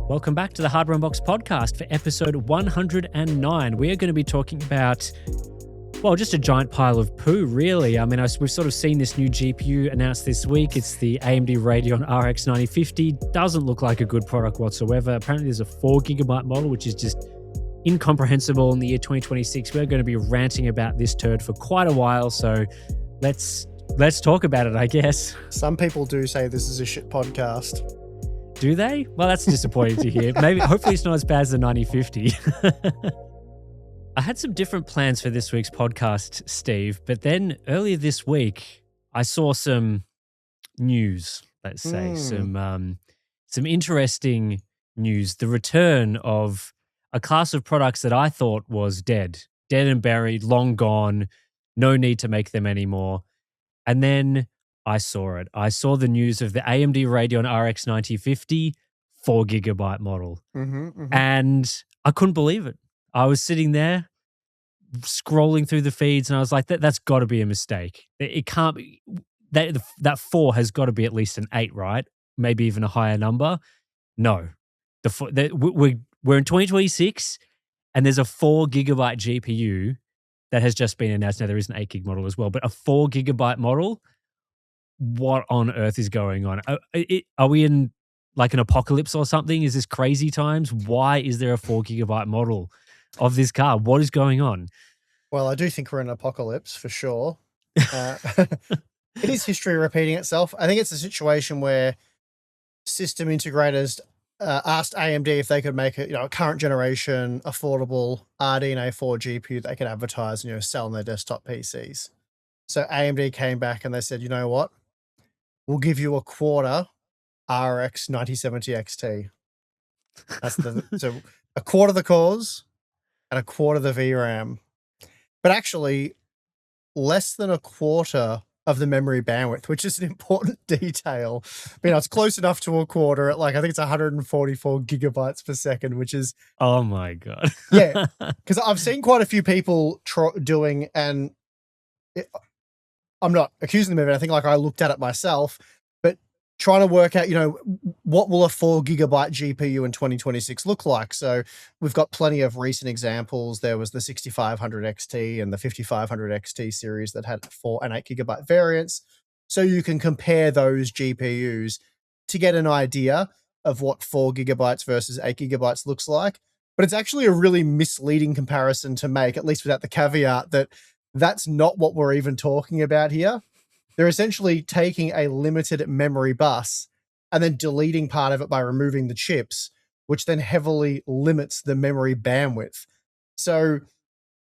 Welcome back to the Hardware Unbox podcast for episode 109. We are going to be talking about, well, just a giant pile of poo, really. I mean, we've sort of seen this new GPU announced this week. It's the AMD Radeon RX 9050. Doesn't look like a good product whatsoever. Apparently, there's a 4GB model, which is just incomprehensible in the year 2026. We're going to be ranting about this turd for quite a while, so let's talk about it, I guess. Some people do say this is a shit podcast. Do they? Well, that's disappointing to hear. Hopefully it's not as bad as the 9050. I had some different plans for this week's podcast, Steve, but then earlier this week, I saw some news, let's say, some interesting news. The return of a class of products that I thought was dead and buried, long gone, no need to make them anymore. And then I saw it. I saw the news of the AMD Radeon RX 9050 4GB model. And I couldn't believe it. I was sitting there scrolling through the feeds and I was like, that's got to be a mistake. It can't be. That 4 has got to be at least an 8, right? Maybe even a higher number. No. We're in 2026 and there's a 4GB GPU that has just been announced. Now, there is an 8GB model as well, but a 4GB model, what on earth is going on? Are we in like an apocalypse or something? Is this crazy times? Why is there a 4GB model of this car? What is going on? Well, I do think we're in an apocalypse for sure. It is history repeating itself. I think it's a situation where system integrators asked AMD if they could make a current generation affordable RDNA 4 GPU they could advertise and sell on their desktop PCs. So AMD came back and they said, you know what? We'll give you a quarter RX 9070 XT. So a quarter the cores and a quarter the VRAM. But actually, less than a quarter of the memory bandwidth, which is an important detail. It's close enough to a quarter at I think it's 144 gigabytes per second, which is... Oh my God. Yeah, because I've seen quite a few people doing, and I'm not accusing them of it. I think I looked at it myself, but trying to work out, what will a 4GB GPU in 2026 look like? So we've got plenty of recent examples. There was the 6500 XT and the 5500 XT series that had 4 and 8GB variants. So you can compare those GPUs to get an idea of what 4GB versus 8GB looks like. But it's actually a really misleading comparison to make, at least without the caveat that that's not what we're even talking about here. They're essentially taking a limited memory bus and then deleting part of it by removing the chips, which then heavily limits the memory bandwidth. So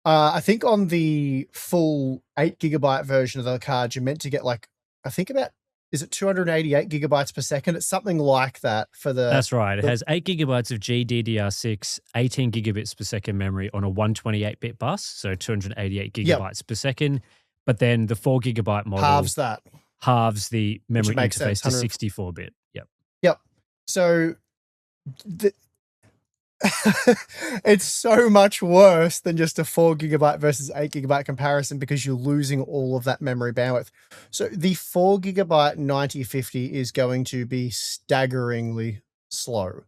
I think on the full 8GB version of the card, you're meant to get is it 288 gigabytes per second? It's something like that for the... That's right. It has 8GB of GDDR6, 18 gigabits per second memory on a 128-bit bus, so 288 gigabytes per second. But then the 4GB model... halves that. Halves the memory interface sense, to 64-bit. Yep. So... it's so much worse than just a 4GB versus 8GB comparison because you're losing all of that memory bandwidth. So the 4GB 9050 is going to be staggeringly slow.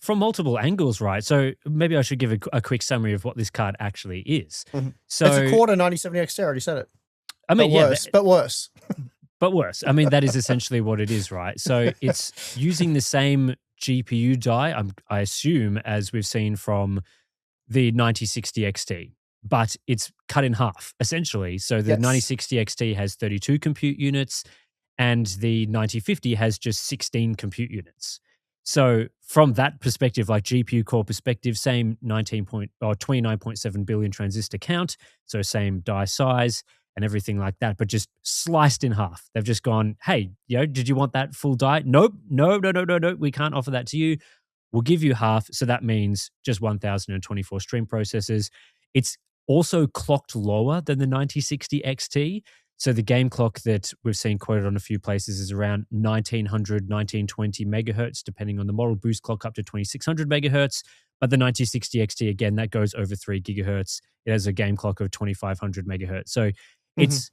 From multiple angles, right? So maybe I should give a quick summary of what this card actually is. So it's a quarter 9070 XT, I already said it. But worse. But worse. That is essentially what it is, right? So it's using the same GPU die, I assume, as we've seen from the 9060 XT, but it's cut in half, essentially. So the 9060 XT has 32 compute units and the 9050 has just 16 compute units. So from that perspective, GPU core perspective, same 29.7 billion transistor count, so same die size and everything like that, but just sliced in half. They've just gone, hey, did you want that full die? Nope, no, we can't offer that to you. We'll give you half, so that means just 1,024 stream processors. It's also clocked lower than the 9060 XT, so the game clock that we've seen quoted on a few places is around 1900, 1920 megahertz, depending on the model. Boost clock up to 2600 megahertz, but the 9060 XT, again, that goes over 3 gigahertz. It has a game clock of 2500 megahertz. So it's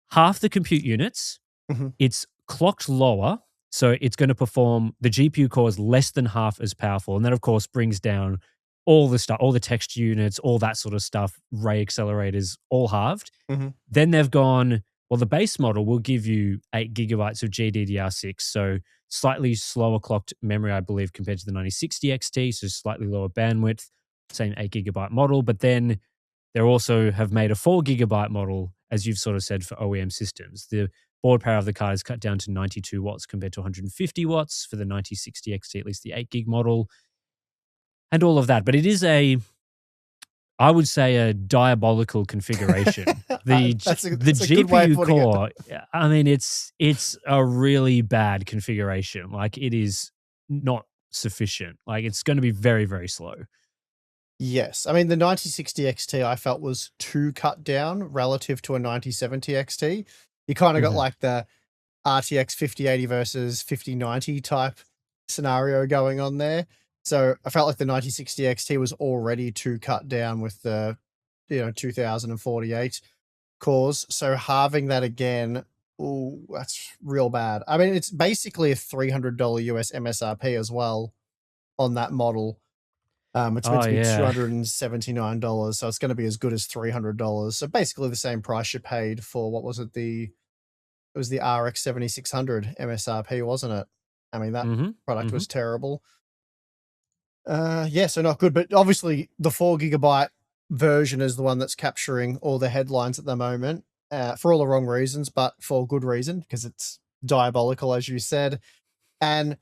half the compute units. It's clocked lower, So it's going to perform, the GPU core is less than half as powerful. And that, of course, brings down all the stuff, all the text units, all that sort of stuff, ray accelerators, all halved. Mm-hmm. Then they've gone, well, the base model will give you 8 gigabytes of GDDR6. So slightly slower clocked memory, I believe, compared to the 9060 XT. So slightly lower bandwidth, same 8 gigabyte model. But then they also have made a 4 gigabyte model, as you've sort of said, for OEM systems. The board power of the card is cut down to 92 watts compared to 150 watts for the 9060 XT, at least the 8 gig model, and all of that. But it is I would say, a diabolical configuration. That's a good way of GPU putting it. core, I mean, it's a really bad configuration. Like, it is not sufficient. Like, it's going to be very, very slow. Yes. I mean, the 9060 XT I felt was too cut down relative to a 9070 XT. You kind of got like the RTX 5080 versus 5090 type scenario going on there. So I felt like the 9060 XT was already too cut down with the 2048 cores. So halving that again, oh, that's real bad. I mean, it's basically a $300 US MSRP as well on that model. It's meant to be $279, so it's going to be as good as $300. So basically the same price you paid for, what was it? It was the RX 7600 MSRP, wasn't it? I mean, that product was terrible. So not good. But obviously the 4 gigabyte version is the one that's capturing all the headlines at the moment, for all the wrong reasons, but for good reason, because it's diabolical, as you said. And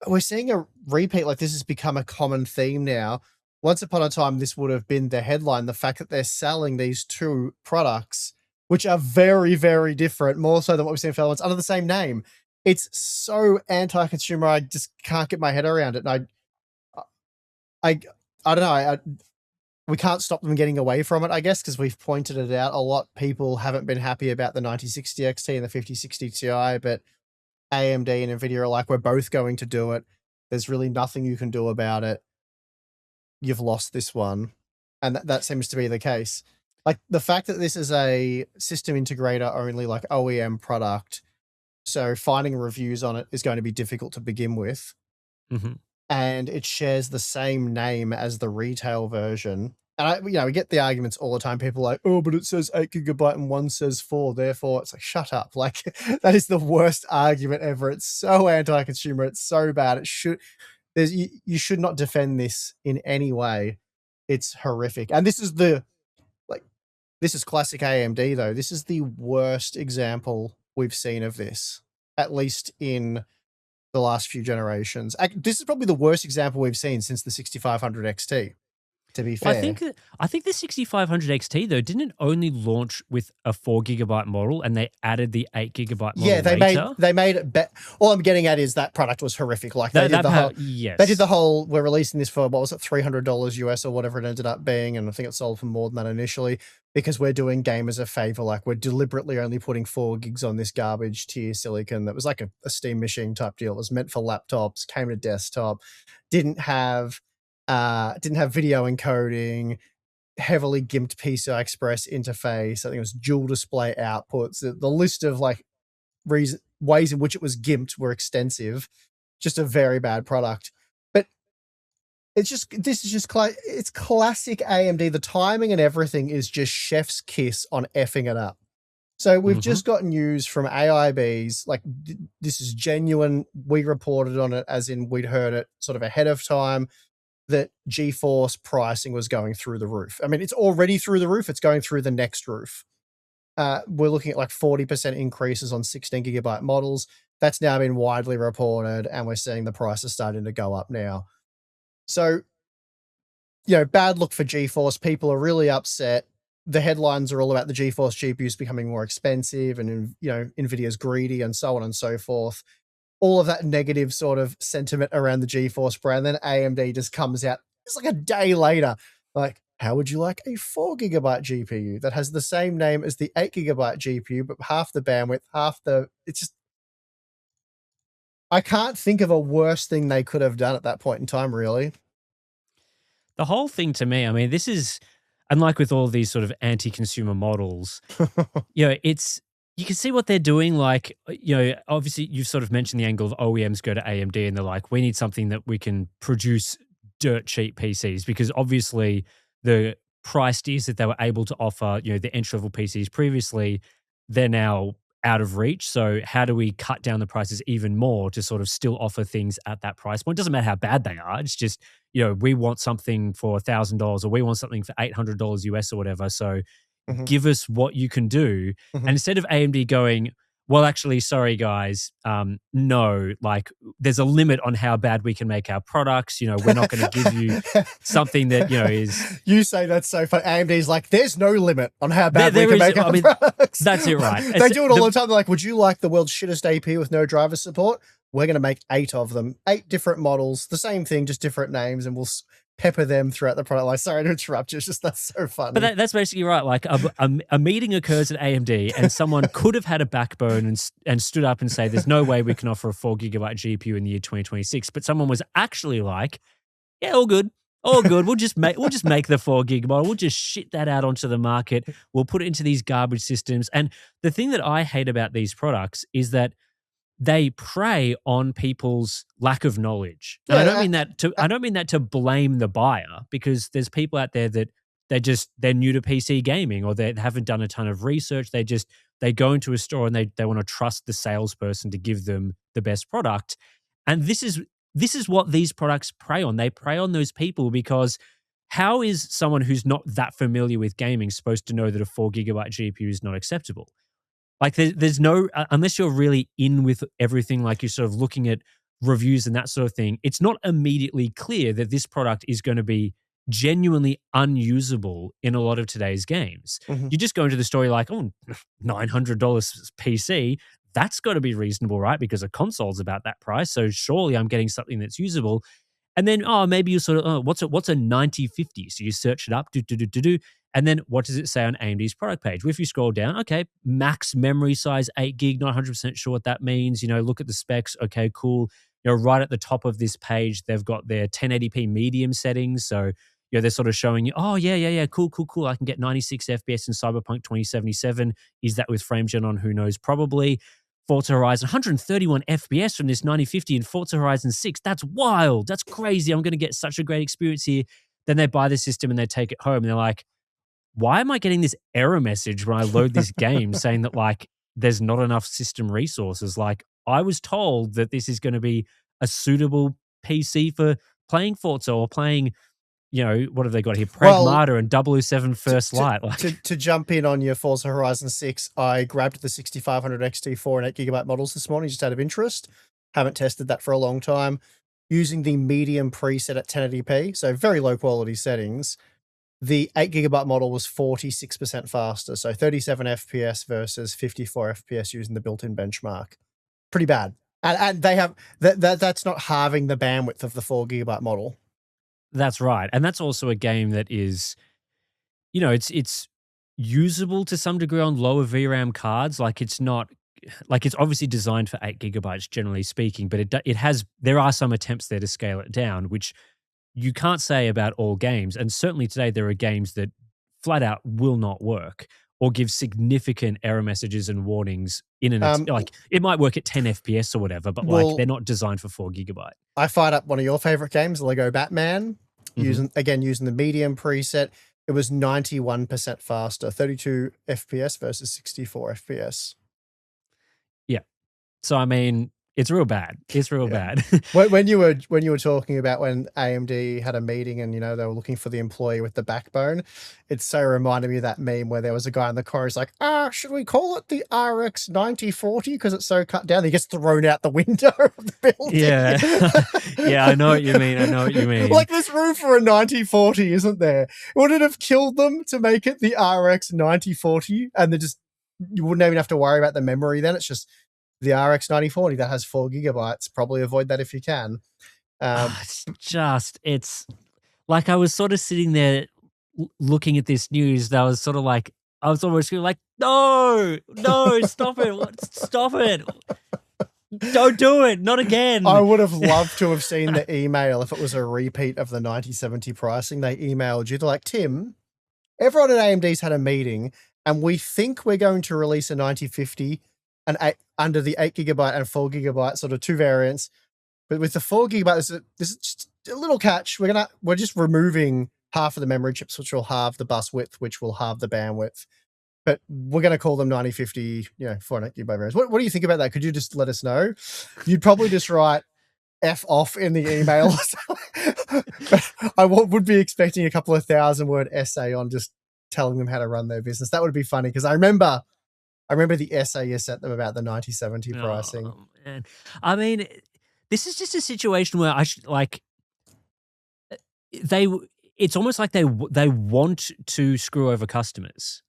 we're seeing a repeat. Like, this has become a common theme now. Once upon a time, this would have been the headline, the fact that they're selling these two products, which are very, very different, more so than what we've seen for other ones, under the same name. It's so anti-consumer, I just can't get my head around it. And I don't know, we can't stop them getting away from it, I guess, because we've pointed it out a lot. People haven't been happy about the 9060 XT and the 5060 Ti, but AMD and NVIDIA are like, we're both going to do it. There's really nothing you can do about it. You've lost this one. And that seems to be the case. Like, the fact that this is a system integrator only, like, OEM product, so finding reviews on it is going to be difficult to begin with. And it shares the same name as the retail version. And we get the arguments all the time. People are like, oh, but it says 8 gigabyte and one says 4. Therefore, it's like, shut up. Like, that is the worst argument ever. It's so anti-consumer. It's so bad. You should not defend this in any way. It's horrific. And this is this is classic AMD though. This is the worst example we've seen of this, at least in the last few generations. This is probably the worst example we've seen since the 6500 XT. To be fair, I think the 6500 XT though didn't only launch with a 4 gigabyte model, and they added the 8 gigabyte model. Yeah, later. they made it better. All I'm getting at is that product was horrific. Like, they did the whole. We're releasing this for, what was it, $300 US or whatever it ended up being, and I think it sold for more than that initially, because we're doing gamers a favor. Like, we're deliberately only putting 4 gigs on this garbage tier silicon that was like a Steam machine type deal. It was meant for laptops, came to desktop, didn't have video encoding, heavily gimped PCI Express interface. I think it was dual display outputs. The list of like ways in which it was gimped were extensive. Just a very bad product. But it's classic AMD. The timing and everything is just chef's kiss on effing it up. So we've just got news from AIBs, like, this is genuine. We reported on it as in we'd heard it sort of ahead of time, that GeForce pricing was going through the roof. I mean, it's already through the roof. It's going through the next roof. We're looking at like 40% increases on 16 gigabyte models. That's now been widely reported, and we're seeing the prices starting to go up now. So, bad look for GeForce. People are really upset. The headlines are all about the GeForce GPUs becoming more expensive, and, NVIDIA's greedy, and so on and so forth. All of that negative sort of sentiment around the GeForce brand. Then AMD just comes out, it's like a day later, like, how would you like a 4 gigabyte GPU that has the same name as the 8 gigabyte GPU, but half the bandwidth, it's just, I can't think of a worse thing they could have done at that point in time, really. The whole thing, to me, I mean, this is, unlike with all these sort of anti-consumer models, it's you can see what they're doing. Like, obviously you've sort of mentioned the angle of OEMs go to AMD and they're like, we need something that we can produce dirt cheap PCs, because obviously the price tiers that they were able to offer, the entry level PCs previously, they're now out of reach. So how do we cut down the prices even more to sort of still offer things at that price point? It doesn't matter how bad they are. It's just, we want something for $1,000 or we want something for $800 US or whatever. So Mhm, give us what you can do. And mhm. instead of AMD going, well, actually, sorry, guys, no, like there's a limit on how bad we can make our products. We're not going to give you something that, is. You say that's so funny. AMD's like, there's no limit on how There, bad we there can is, make I our mean, products. that's it, right? They do it all the time. They're like, would you like the world's shittest AP with no driver support? We're going to make 8 of them, 8 different models, the same thing, just different names, and we'll pepper them throughout the product line. Sorry to interrupt you. It's just, that's so funny. But that's basically right. Like a meeting occurs at AMD, and someone could have had a backbone and stood up and say, "There's no way we can offer a 4 GB GPU in the year 2026." But someone was actually like, "Yeah, all good, all good. We'll just make the 4 GB model. We'll just shit that out onto the market. We'll put it into these garbage systems." And the thing that I hate about these products is that they prey on people's lack of knowledge. And I don't mean that to blame the buyer, because there's people out there that they're new to PC gaming, or they haven't done a ton of research. They go into a store and they want to trust the salesperson to give them the best product. And this is what these products prey on. They prey on those people, because how is someone who's not that familiar with gaming supposed to know that a 4 GB GPU is not acceptable? Like there's no, unless you're really in with everything, like you're sort of looking at reviews and that sort of thing, it's not immediately clear that this product is going to be genuinely unusable in a lot of today's games. Mhm. You just go into the store, you're like, oh, $900 PC, that's got to be reasonable, right? Because a console's about that price. So surely I'm getting something that's usable. And then, maybe you sort of, what's a 9050? So you search it up, and then what does it say on AMD's product page? Well, if you scroll down, okay, max memory size 8 gig, not 100% sure what that means. Look at the specs. Okay, cool. Right at the top of this page, they've got their 1080p medium settings. So, they're sort of showing you, oh, yeah, cool. I can get 96 FPS in Cyberpunk 2077. Is that with frame gen on? Who knows? Probably. Forza Horizon, 131 FPS from this 9050 in Forza Horizon 6. That's wild. That's crazy. I'm going to get such a great experience here. Then they buy the system and they take it home and they're like, why am I getting this error message when I load this game saying that, like, there's not enough system resources? Like, I was told that this is going to be a suitable PC for playing Forza or playing, what have they got here? Well, Pragmata and 007 First Light. To jump in on your Forza Horizon 6, I grabbed the 6500 XT4 and 8 GB models this morning just out of interest. Haven't tested that for a long time. Using the medium preset at 1080p, so very low quality settings. The 8 GB model was 46% faster, so 37 FPS versus 54 FPS using the built-in benchmark. Pretty bad. And they have that's not halving the bandwidth of the 4 GB model. That's right. And that's also a game that is, it's usable to some degree on lower VRAM cards. Like it's not, like it's obviously designed for 8 GB generally speaking, but there are some attempts there to scale it down, which you can't say about all games. And certainly today there are games that flat out will not work or give significant error messages and warnings like it might work at 10 FPS or whatever, but like they're not designed for 4 GB. I fired up one of your favorite games, Lego Batman, using the medium preset. It was 91% faster, 32 FPS versus 64 FPS. Yeah. So I mean, it's real bad. It's real bad. when you were talking about when AMD had a meeting and they were looking for the employee with the backbone, it so reminded me of that meme where there was a guy in the car who's like, should we call it the RX 9040 because it's so cut down? He gets thrown out the window of the building. Yeah. Yeah, I know what you mean. Like there's room for a 9040, isn't there? Would it have killed them to make it the RX 9040 and you wouldn't even have to worry about the memory then? It's just the RX 9040 that has 4 GB. Probably avoid that if you can. It's like I was sort of sitting there looking at this news. That was sort of like, I was almost like, no, stop it. Don't do it. Not again. I would have loved to have seen the email if it was a repeat of the 9070 pricing. They emailed you. They're like, Tim, everyone at AMD's had a meeting and we think we're going to release a 9050 under the 8GB and 4GB, sort of two variants. But with the 4GB, this is just a little catch. We're just removing half of the memory chips, which will halve the bus width, which will halve the bandwidth. But we're going to call them 9050, 400GB variants. What do you think about that? Could you just let us know? You'd probably just write F off in the email. But I would be expecting a couple of 1,000-word essay on just telling them how to run their business. That would be funny, because I remember the essay you sent them about the 9070 pricing. Oh, man. I mean, this is just a situation where it's almost like they want to screw over customers,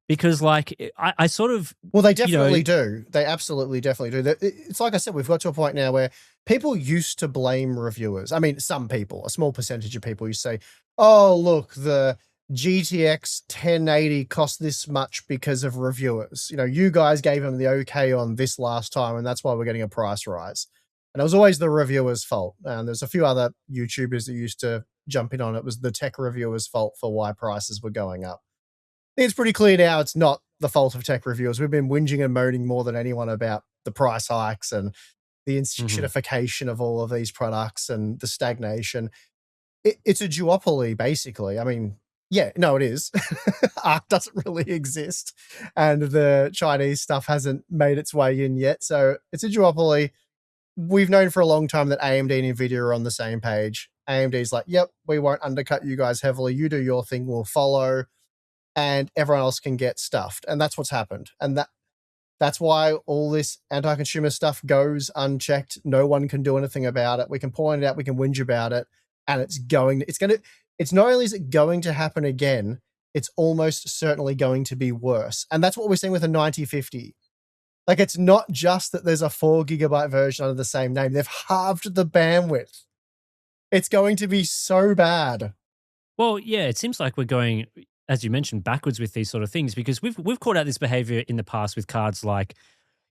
because I sort of, well, they definitely do. They absolutely definitely do. It's like I said, we've got to a point now where people used to blame reviewers. I mean, some people, a small percentage of people, used to say, oh, look, the GTX 1080 cost this much because of reviewers. You guys gave them the okay on this last time, and that's why we're getting a price rise. And it was always the reviewers' fault. And there's a few other YouTubers that used to jump in on it. It was the tech reviewers' fault for why prices were going up. I think it's pretty clear now it's not the fault of tech reviewers. We've been whinging and moaning more than anyone about the price hikes and the institutification of all of these products and the stagnation. It's a duopoly, basically. I mean, yeah, no, it is. ARC doesn't really exist, and the Chinese stuff hasn't made its way in yet. So it's a duopoly. We've known for a long time that AMD and NVIDIA are on the same page. AMD's like, yep, we won't undercut you guys heavily. You do your thing, we'll follow, and everyone else can get stuffed. And that's what's happened. And that's why all this anti-consumer stuff goes unchecked. No one can do anything about it. We can point it out, we can whinge about it, and it's not only is it going to happen again, it's almost certainly going to be worse. And that's what we're seeing with a 9050. Like, it's not just that there's a 4GB version under the same name. They've halved the bandwidth. It's going to be so bad. Well, yeah, it seems like we're going, as you mentioned, backwards with these sort of things, because we've called out this behavior in the past with cards like,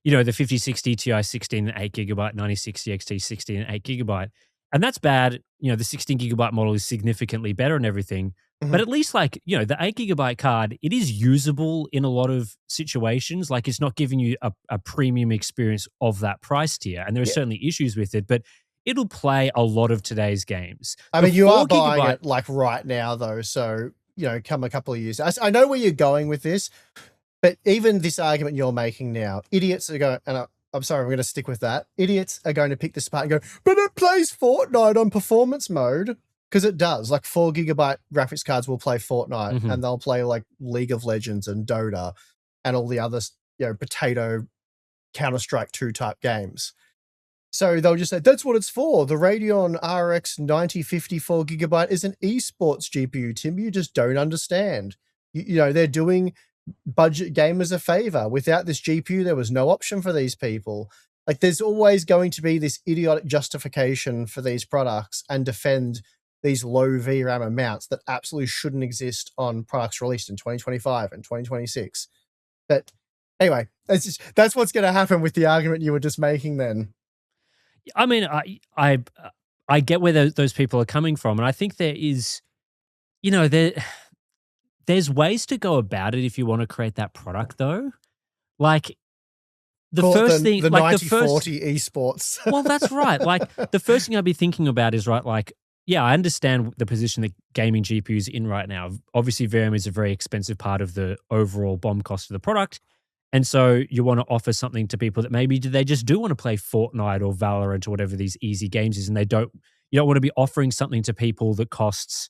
the 5060 Ti 16 and 8GB, 9060 XT 16 and 8GB. And that's bad. The 16GB model is significantly better and everything. But at least, the 8GB card, it is usable in a lot of situations. Like, it's not giving you a premium experience of that price tier. And there are certainly issues with it, but it'll play a lot of today's games. I mean, you are buying it right now, though. So, come a couple of years. I know where you're going with this, but even this argument you're making now, idiots are going, and I'm sorry, I'm going to stick with that. Idiots are going to pick this apart and go, but it plays Fortnite on performance mode. Because it does. 4GB graphics cards will play Fortnite, and they'll play League of Legends and Dota and all the other, potato Counter-Strike 2 type games. So they'll just say, that's what it's for. The Radeon RX 9050 4GB is an esports GPU, Tim. You just don't understand. They're doing budget gamers a favor. Without this GPU, there was no option for these people. There's always going to be this idiotic justification for these products and defend these low VRAM amounts that absolutely shouldn't exist on products released in 2025 and 2026. But anyway, that's what's going to happen with the argument you were just making then. I mean, I get where those people are coming from, and I think there is, there's ways to go about it if you want to create that product, though. The first thing, the 9040 esports. Well, that's right. The first thing I'd be thinking about is, right, yeah, I understand the position that gaming GPU is in right now. Obviously, VRAM is a very expensive part of the overall BOM cost of the product. And so you want to offer something to people that maybe they just do want to play Fortnite or Valorant or whatever these easy games is, and you don't want to be offering something to people that costs,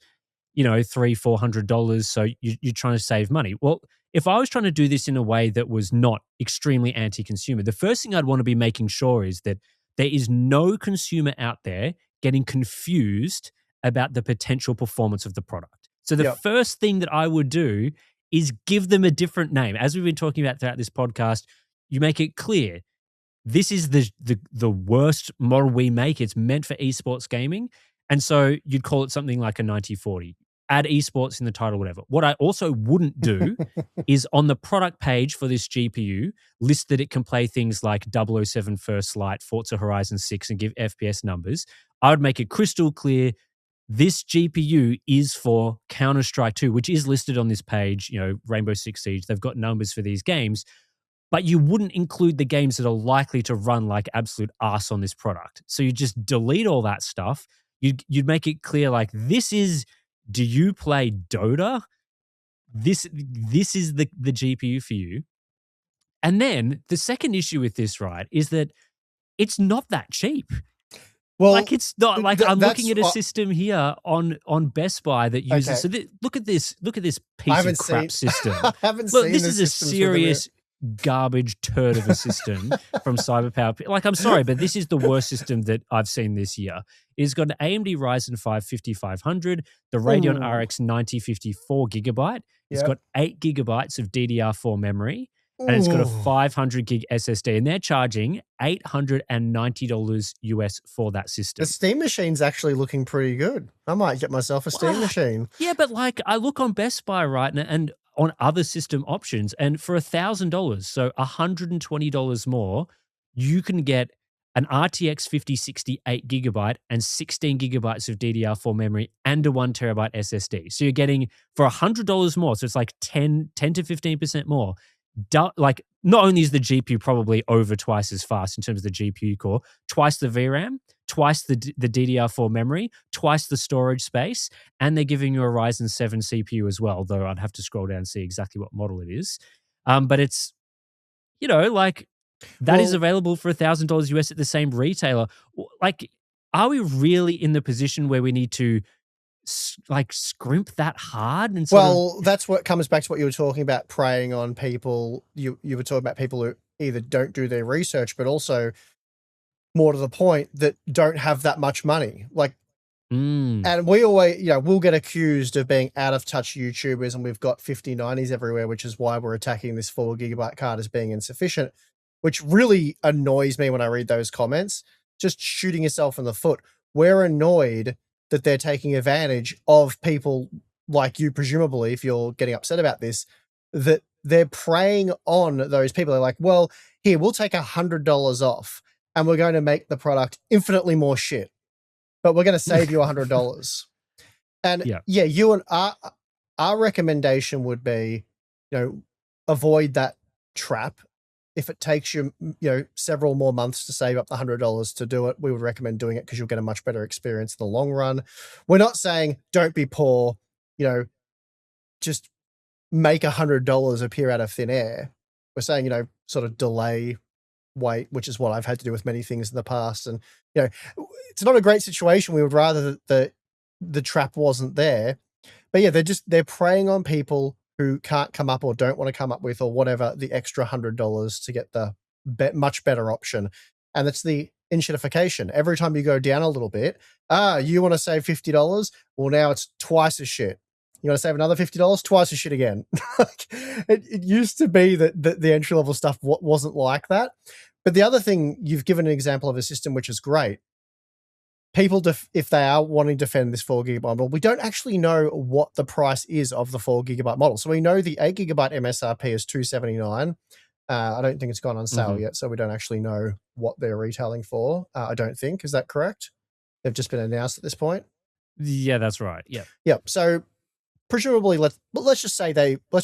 $300-$400. So you're trying to save money. Well, if I was trying to do this in a way that was not extremely anti-consumer, the first thing I'd want to be making sure is that there is no consumer out there getting confused about the potential performance of the product. So the first thing that I would do is give them a different name. As we've been talking about throughout this podcast, you make it clear, this is the worst model we make. It's meant for esports gaming. And so you'd call it something like a 9040. Add esports in the title, whatever. What I also wouldn't do is on the product page for this GPU, list that it can play things like 007 First Light, Forza Horizon 6, and give FPS numbers. I would make it crystal clear, this GPU is for Counter-Strike 2, which is listed on this page, Rainbow Six Siege. They've got numbers for these games, but you wouldn't include the games that are likely to run like absolute arse on this product. So you just delete all that stuff. You'd make it clear, like, do you play Dota? This is the GPU for you. And then the second issue with this, right, is that it's not that cheap. Well, like, it's not like I'm looking at a system here on Best Buy that uses. Okay. So look at this piece of crap system. I haven't Look, seen this is a serious garbage turd of a system from CyberPower. Like, I'm sorry, but this is the worst system that I've seen this year. It's got an AMD Ryzen 5 5500, the Radeon RX 9050 4GB. It's got 8 gigabytes of DDR4 memory, and it's got a 500 gig SSD, and they're charging $890 US for that system. The Steam machine's actually looking pretty good. I might get myself a Steam machine. Yeah, but like, I look on Best Buy, right, and on other system options, and for $1,000, so $120 more, you can get an RTX 5060 8GB and 16 gigabytes of DDR4 memory and a 1 terabyte SSD. So you're getting, for $100 more, so it's like 10 to 15% more. Like, not only is the GPU probably over twice as fast in terms of the GPU core, twice the VRAM, twice the DDR4 memory, twice the storage space, and they're giving you a Ryzen 7 CPU as well, though I'd have to scroll down and see exactly what model it is. But it's, like, that is available for $1,000 US at the same retailer. Like, are we really in the position where we need to scrimp that hard? And that's what comes back to what you were talking about, preying on people. You were talking about people who either don't do their research, but also, more to the point, that don't have that much money. Like, and we always, we'll get accused of being out of touch YouTubers, and we've got 5090s everywhere, which is why we're attacking this 4 gigabyte card as being insufficient, which really annoys me when I read those comments. Just shooting yourself in the foot. We're annoyed that they're taking advantage of people like you, presumably, if you're getting upset about this, that they're preying on those people. They're like, well, here, we'll take $100 off, and we're going to make the product infinitely more shit, but we're going to save you $100. And you and our recommendation would be, avoid that trap. If it takes you, several more months to save up the $100 to do it, we would recommend doing it because you'll get a much better experience in the long run. We're not saying don't be poor, just make $100 appear out of thin air. We're saying, sort of delay, wait, which is what I've had to do with many things in the past. And, it's not a great situation. We would rather that the trap wasn't there. But yeah, they're preying on people who can't come up or don't want to come up with, or whatever, the extra $100 to get the much better option. And that's the enshittification. Every time you go down a little bit, you want to save $50? Well, now it's twice as shit. You want to save another $50? Twice as shit again. It used to be that the entry level stuff wasn't like that. But the other thing, you've given an example of a system which is great. People, if they are wanting to defend this 4 gigabyte model, we don't actually know what the price is of the 4 gigabyte model. So we know the 8 gigabyte MSRP is $279. I don't think it's gone on sale yet, so we don't actually know what they're retailing for. I don't think. Is that correct? They've just been announced at this point. Yeah, that's right. Yeah. Yep. So presumably, let's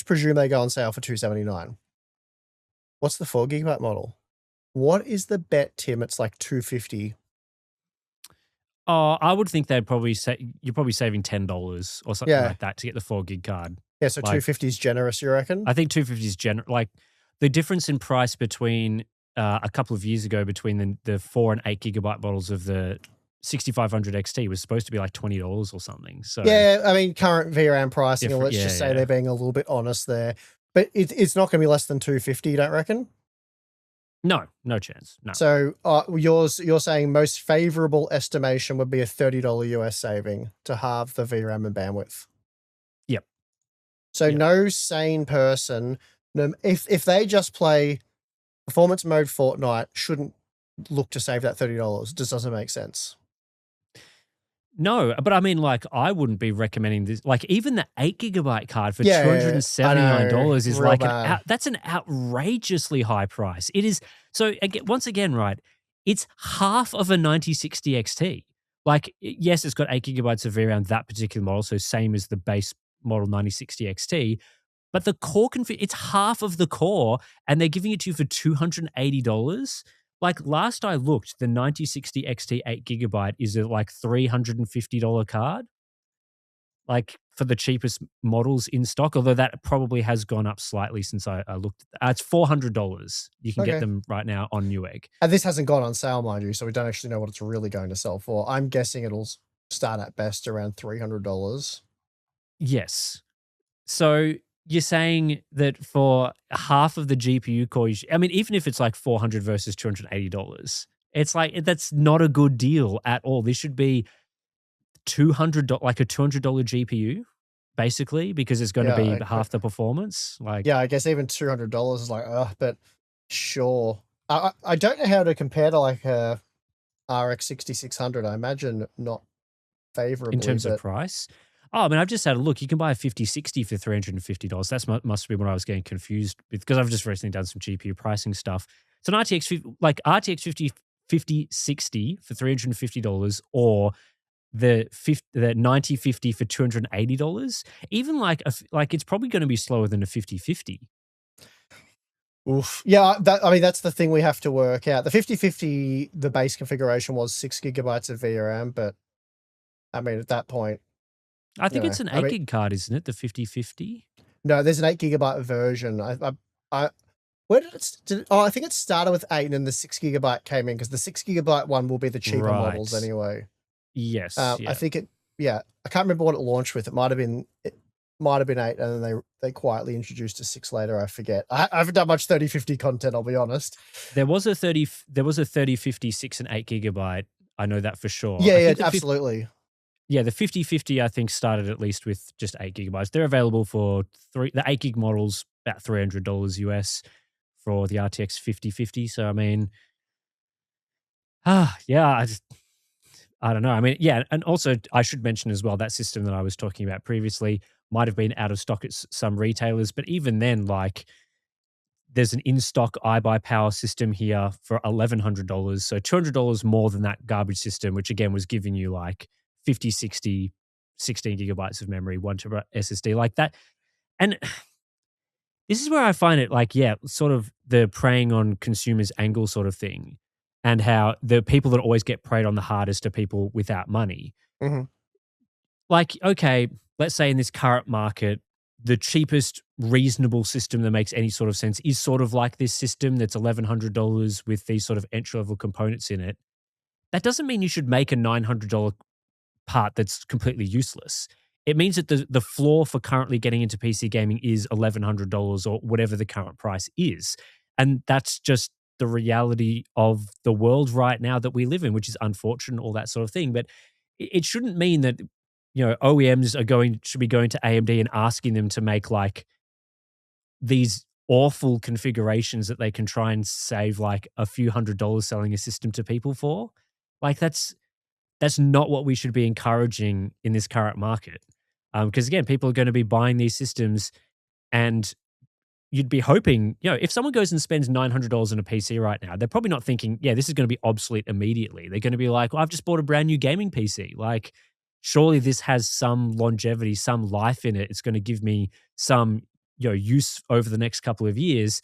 presume they go on sale for $279. What's the 4 gigabyte model? What is the bet, Tim? It's like $250. Oh, I would think they'd probably say you're probably saving $10 or something like that to get the 4 gig card. Yeah, so $250 is generous, you reckon? I think $250 is generous. Like, the difference in price between a couple of years ago between the 4 and 8 gigabyte models of the 6500 XT was supposed to be like $20 or something. So yeah, I mean, current VRAM pricing, let's just say they're being a little bit honest there. But it's not going to be less than $250, you don't reckon? No chance. No. So you're saying most favorable estimation would be a $30 US saving to halve the VRAM and bandwidth. Yep. So no sane person, if they just play performance mode Fortnite, shouldn't look to save that $30. It just doesn't make sense. No, but I mean, like, I wouldn't be recommending this. Like, even the 8 gigabyte card for $279 is like that's an outrageously high price. It is. So once again, right, it's half of a 9060 XT. like, yes, it's got 8 gigabytes of VRAM, that particular model, so same as the base model 9060 XT, but the core it's half of the core, and they're giving it to you for $280. Like, last I looked, the 9060 XT 8 gigabyte is a like $350 card, like for the cheapest models in stock, although that probably has gone up slightly since I looked. It's $400. You can get Okay. them right now on Newegg. And this hasn't gone on sale, mind you, so we don't actually know what it's really going to sell for. I'm guessing it'll start at best around $300. Yes. So you're saying that for half of the GPU core, I mean, even if it's like 400 versus $280, it's like that's not a good deal at all. This should be $200, like a $200 GPU, basically, because it's going to be half the performance. Like, yeah, I guess even $200 is like, but sure. I don't know how to compare to like a RX 6600. I imagine not favorably in terms of price. Oh, I mean, I've just had a look. You can buy a 5060 for $350. That's must be what I was getting confused with, because I've just recently done some GPU pricing stuff. So an RTX 5060 for $350, or the 9050 for $280. Even like it's probably going to be slower than a 5050. Oof. Yeah, I mean, that's the thing we have to work out. The 5050, the base configuration was 6 gigabytes of VRAM, but I mean, at that point, I think it's an 8 gig card, isn't it? The 5050? No, there's an 8 gigabyte version. Where did it? I think it started with 8, and then the 6 gigabyte came in, because the 6 gigabyte one will be the cheaper models anyway. Yes. I think I can't remember what it launched with. It might have been 8, and then they quietly introduced a 6 later. I forget. I haven't done much 3050 content, I'll be honest. There was a 3050 6 and 8 gigabyte. I know that for sure. Yeah, absolutely. The 5050, I think, started at least with just 8 gigabytes. They're available for the 8 gig models, about $300 US for the RTX 5050. So, I mean, yeah, I don't know. I mean, yeah, and also I should mention as well, that system that I was talking about previously might have been out of stock at some retailers, but even then, like, there's an in-stock iBuyPower system here for $1,100, so $200 more than that garbage system, which again was giving you like 50, 60, 16 gigabytes of memory, 1 terabyte SSD, like that. And this is where I find it like, yeah, sort of the preying on consumers angle sort of thing, and how the people that always get preyed on the hardest are people without money. Mm-hmm. Like, okay, let's say in this current market, the cheapest reasonable system that makes any sort of sense is sort of like this system that's $1,100 with these sort of entry-level components in it. That doesn't mean you should make a $900 part that's completely useless. It means that the floor for currently getting into PC gaming is $1,100 or whatever the current price is. And that's just the reality of the world right now that we live in, which is unfortunate, all that sort of thing. But it shouldn't mean that, you know, OEMs should be going to AMD and asking them to make like these awful configurations that they can try and save like a few $100 selling a system to people for. Like, that's not what we should be encouraging in this current market. Because again, people are going to be buying these systems, and you'd be hoping, you know, if someone goes and spends $900 on a PC right now, they're probably not thinking, yeah, this is going to be obsolete immediately. They're going to be like, well, I've just bought a brand new gaming PC. Like, surely this has some longevity, some life in it. It's going to give me some, you know, use over the next couple of years.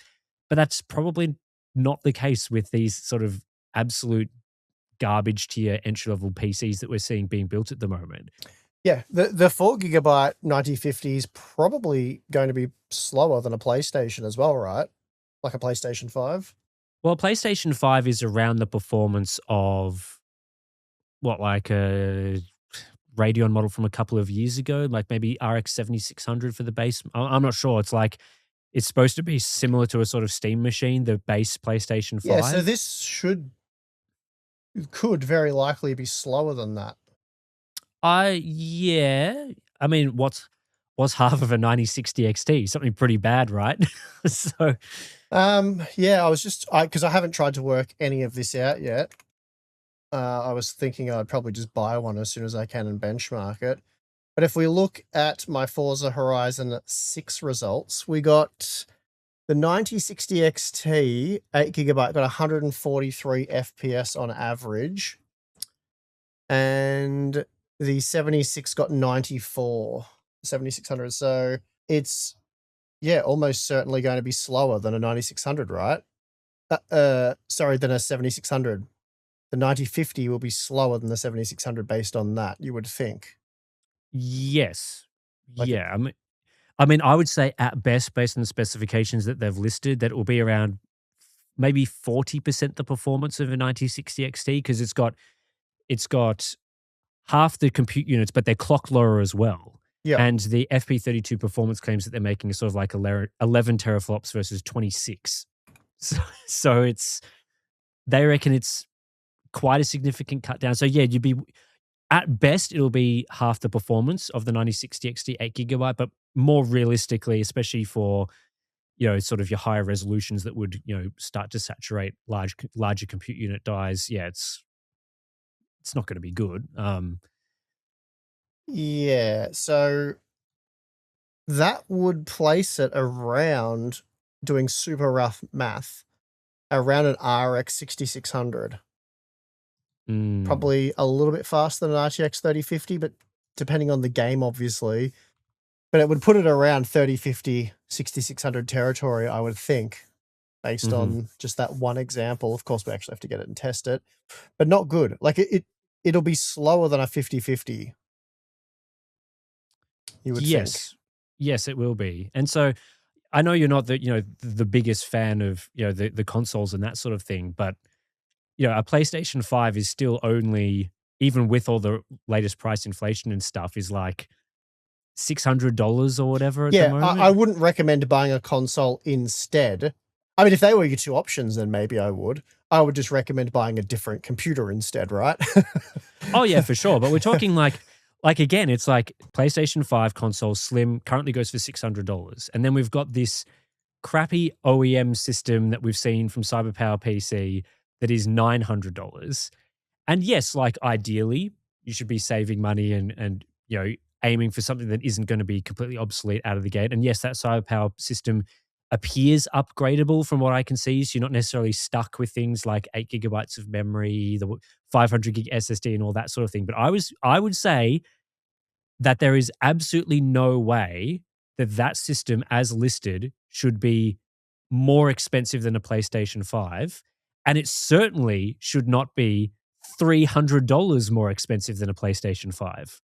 But that's probably not the case with these sort of absolute garbage tier entry-level PCs that we're seeing being built at the moment. Yeah, the 4 gigabyte 9050 is probably going to be slower than a PlayStation as well, right? Like a PlayStation 5? Well, PlayStation 5 is around the performance of what, like a Radeon model from a couple of years ago, like maybe RX 7600 for the base. I'm not sure. It's like, it's supposed to be similar to a sort of Steam machine, the base PlayStation 5. Yeah, so this could very likely be slower than that. Yeah. I mean, what's half of a 9060 XT? Something pretty bad, right? So, yeah, I was just because I haven't tried to work any of this out yet. I was thinking I'd probably just buy one as soon as I can and benchmark it. But if we look at my Forza Horizon 6 results, we got the 9060 XT 8 gigabyte got 143 FPS on average. and the 76 got 94, 7600. So it's, yeah, almost certainly going to be slower than a 9600, right? Sorry, than a 7600. The 9050 will be slower than the 7600 based on that, you would think. Yes. Like, Yeah. I mean, I would say at best, based on the specifications that they've listed, that it will be around maybe 40% the performance of a 9060 XT because it's got half the compute units, but they're clocked lower as well. yeah. And the FP32 performance claims that they're making are sort of like 11 teraflops versus 26. So they reckon it's quite a significant cut down. So yeah, at best, it'll be half the performance of the 9060 XT 8 GB, but more realistically, especially for, sort of your higher resolutions that would, start to saturate larger compute unit dies. Yeah, it's not going to be good. Yeah. So that would place it around, doing super rough math, around an RX 6600. Mm, Probably a little bit faster than an RTX 3050, but depending on the game, obviously. But it would put it around 3050, 6600 territory, I would think, based mhm. on just that one example. Of course, we actually have to get it and test it, but not good. Like it'll be slower than a 5050, you would think. Yes. Yes, it will be. And so I know you're not the biggest fan of, the consoles and that sort of thing, but a PlayStation 5 is still only, even with all the latest price inflation and stuff, is like $600 or whatever at the Yeah, I moment. wouldn't recommend buying a console instead. I mean, if they were your two options, then maybe I would. I would just recommend buying a different computer instead, right? Oh yeah, for sure. But we're talking like again, it's like PlayStation 5 console slim currently goes for $600. And then we've got this crappy OEM system that we've seen from Cyberpower PC that is $900. And yes, like ideally, you should be saving money and aiming for something that isn't going to be completely obsolete out of the gate. And yes, that Cyberpower system appears upgradable from what I can see. So you're not necessarily stuck with things like 8 GB of memory, the 500 gig SSD, and all that sort of thing. But I would say that there is absolutely no way that that system, as listed, should be more expensive than a PlayStation 5. And it certainly should not be $300 more expensive than a PlayStation 5.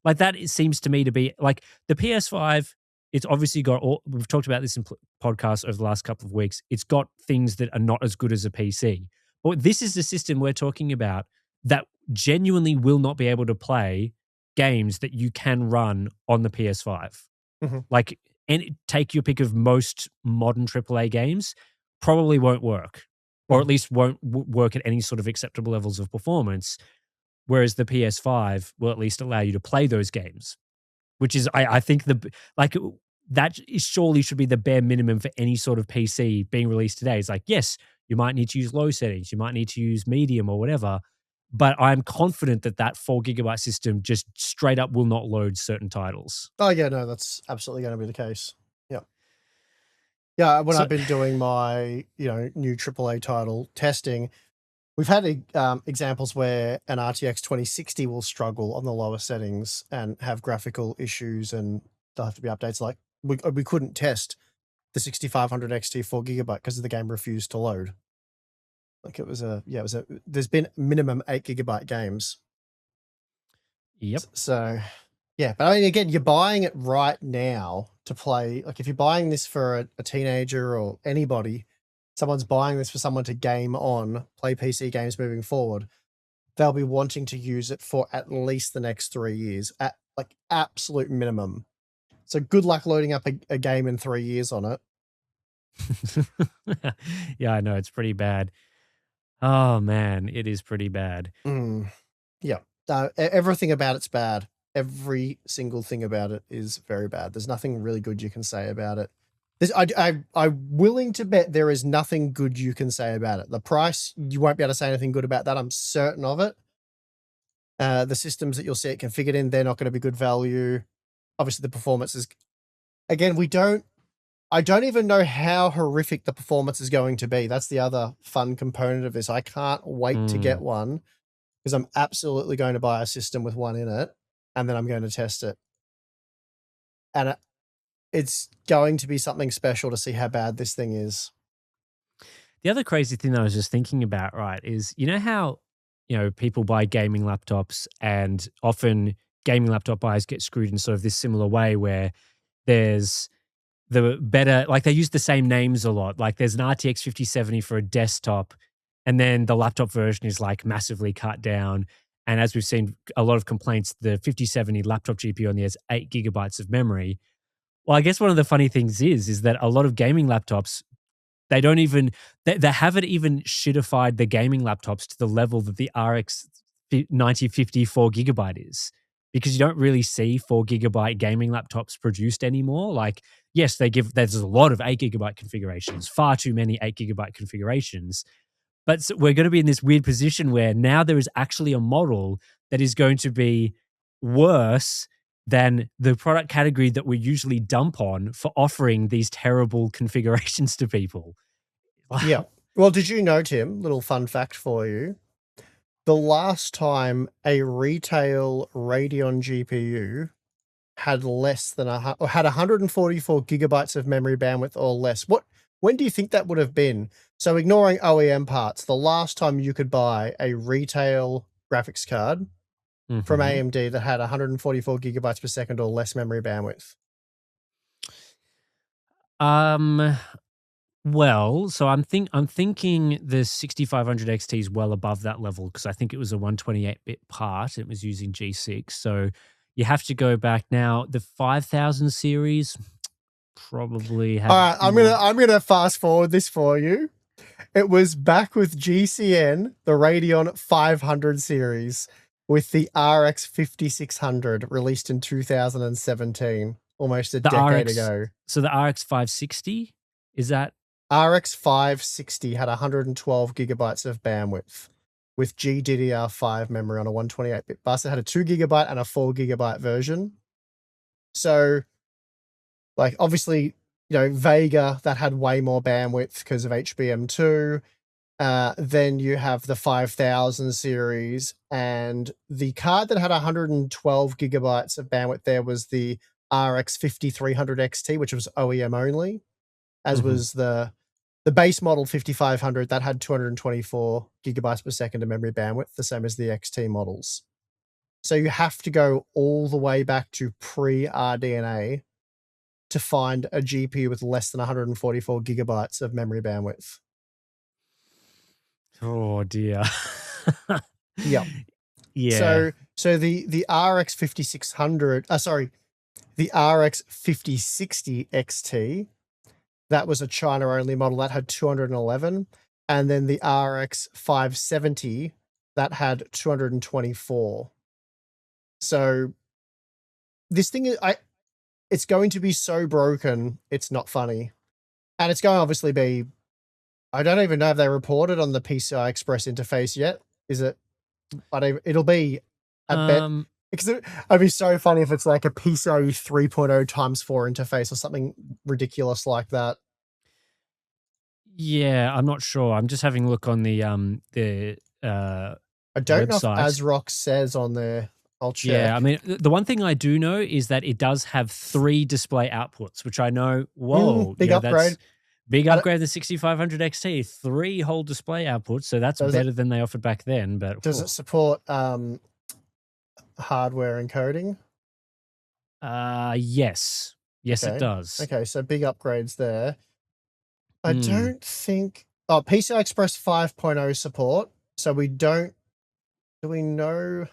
Like that, it seems to me to be like the PS5. It's obviously got all, we've talked about this in podcasts over the last couple of weeks. It's got things that are not as good as a PC. But this is the system we're talking about that genuinely will not be able to play games that you can run on the PS5. Mhm. Like, and take your pick of most modern AAA games, probably won't work, or at Mhm. least won't work at any sort of acceptable levels of performance. Whereas the PS5 will at least allow you to play those games, which is, I think, like that is surely should be the bare minimum for any sort of PC being released today. It's like, yes, you might need to use low settings, you might need to use medium or whatever, but I'm confident that that 4 GB system just straight up will not load certain titles. Oh yeah, no, that's absolutely going to be the case. Yeah, yeah. When So, I've been doing my new AAA title testing, we've had examples where an RTX 2060 will struggle on the lower settings and have graphical issues, and there'll have to be updates. Like we couldn't test the 6500 XT 4 GB because the game refused to load. Like it was there's been minimum 8 GB games. yep. So yeah, but I mean, again, you're buying it right now to play. Like if you're buying this for a teenager or anybody, someone's buying this for someone to game on, play PC games moving forward, they'll be wanting to use it for at least the next 3 years at like absolute minimum. So good luck loading up a game in 3 years on it. Yeah, I know it's pretty bad. Oh man, it is pretty bad. Mm, yeah. Everything about it's bad. Every single thing about it is very bad. There's nothing really good you can say about it. I'm willing to bet there is nothing good you can say about it. The price, you won't be able to say anything good about that. I'm certain of it. The systems that you'll see it configured in, they're not going to be good value. Obviously, the performance is, again, I don't even know how horrific the performance is going to be. That's the other fun component of this. I can't wait to Mm. get one because I'm absolutely going to buy a system with one in it, and then I'm going to test it. And it's going to be something special to see how bad this thing is. The other crazy thing that I was just thinking about, right, is you know how, people buy gaming laptops and often gaming laptop buyers get screwed in sort of this similar way where there's the better, like they use the same names a lot. Like there's an RTX 5070 for a desktop, and then the laptop version is like massively cut down. And as we've seen, a lot of complaints, the 5070 laptop GPU only has 8 GB of memory. Well, I guess one of the funny things is that a lot of gaming laptops, they don't even they haven't even shitified the gaming laptops to the level that the RX 9050 4 GB is, because you don't really see 4 GB gaming laptops produced anymore. Like, yes, there's a lot of 8 GB configurations, far too many 8 GB configurations. But we're going to be in this weird position where now there is actually a model that is going to be worse than the product category that we usually dump on for offering these terrible configurations to people. Yeah. Well, did you know, Tim, little fun fact for you, the last time a retail Radeon GPU had less than or had 144 gigabytes of memory bandwidth or less, when do you think that would have been? So ignoring OEM parts, the last time you could buy a retail graphics card from AMD that had 144 gigabytes per second or less memory bandwidth? Well, so I'm thinking the 6500 XT is well above that level because I think it was a 128-bit part. It was using G6. So you have to go back now. The 5000 series probably had. All right, I'm gonna fast forward this for you. It was back with GCN, the Radeon 500 series, with the RX 5600 released in 2017, almost a decade ago. So the RX 560, is that? RX 560 had 112 gigabytes of bandwidth with GDDR5 memory on a 128-bit bus. It had a 2 gigabyte and a 4 gigabyte version. So, like, obviously, Vega, that had way more bandwidth because of HBM2. Then you have the 5000 series, and the card that had 112 gigabytes of bandwidth there was the RX 5300 XT, which was OEM only, as was the base model 5500 that had 224 gigabytes per second of memory bandwidth, the same as the XT models. So you have to go all the way back to pre-RDNA to find a GPU with less than 144 gigabytes of memory bandwidth. Oh dear. Yeah. Yeah. So the RX 5600, the RX 5060 XT, that was a China only model that had 211, and then the RX 570 that had 224. So this thing is it's going to be so broken, it's not funny. And it's going to obviously be, I don't even know if they reported on the PCI Express interface yet. Is it? It'll be a bet, because it'd be so funny if it's like a PCIe 3.0 times 4 interface or something ridiculous like that. Yeah, I'm not sure. I'm just having a look on the I don't know if ASRock says on there. I'll check. Yeah, I mean, the one thing I do know is that it does have 3 display outputs, which I know, big upgrade. Big upgrade, the 6500 XT, 3 whole display outputs, so that's better than they offered back then. But does it support hardware encoding? Yes. Yes, okay. It does. Okay, so big upgrades there. I don't think... Oh, PCI Express 5.0 support. So we don't... Do we know...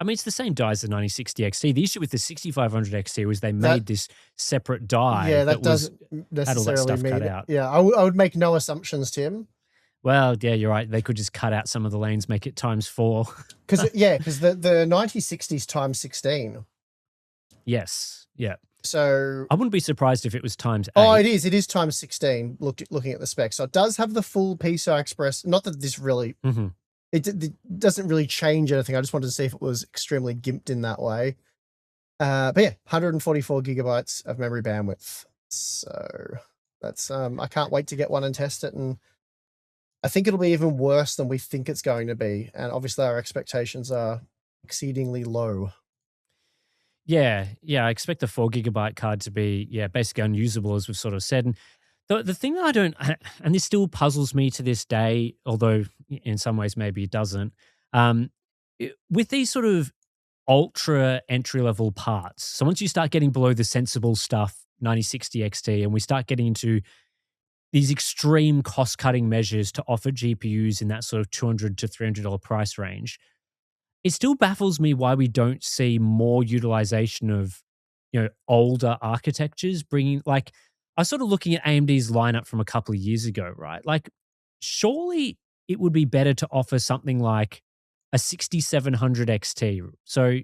I mean, it's the same die as the 9060 XT. The issue with the 6500 XT was they made this separate die. Yeah, that doesn't necessarily mean... cut out. Yeah, I would make no assumptions, Tim. Well, yeah, you're right. They could just cut out some of the lanes, make it times 4. Because the 9060 is times 16. Yes, yeah. So I wouldn't be surprised if it was times 8. Oh, it is. It is times 16. Looking at the specs, so it does have the full PCI Express. Not that this really, it doesn't really change anything. I just wanted to see if it was extremely gimped in that way. But yeah, 144 gigabytes of memory bandwidth. So that's I can't wait to get one and test it and I think it'll be even worse than we think it's going to be. And obviously, our expectations are exceedingly low. Yeah, yeah, I expect the 4 GB card to be, yeah, basically unusable, as we've sort of said. And the thing that I don't, and this still puzzles me to this day, although in some ways maybe it doesn't, with these sort of ultra entry level parts. So once you start getting below the sensible stuff, 9060 XT, and we start getting into these extreme cost cutting measures to offer GPUs in that sort of $200 to $300 price range, it still baffles me why we don't see more utilization of, older architectures bringing, like, I was sort of looking at AMD's lineup from a couple of years ago, right? Like, surely it would be better to offer something like a 6700 XT. So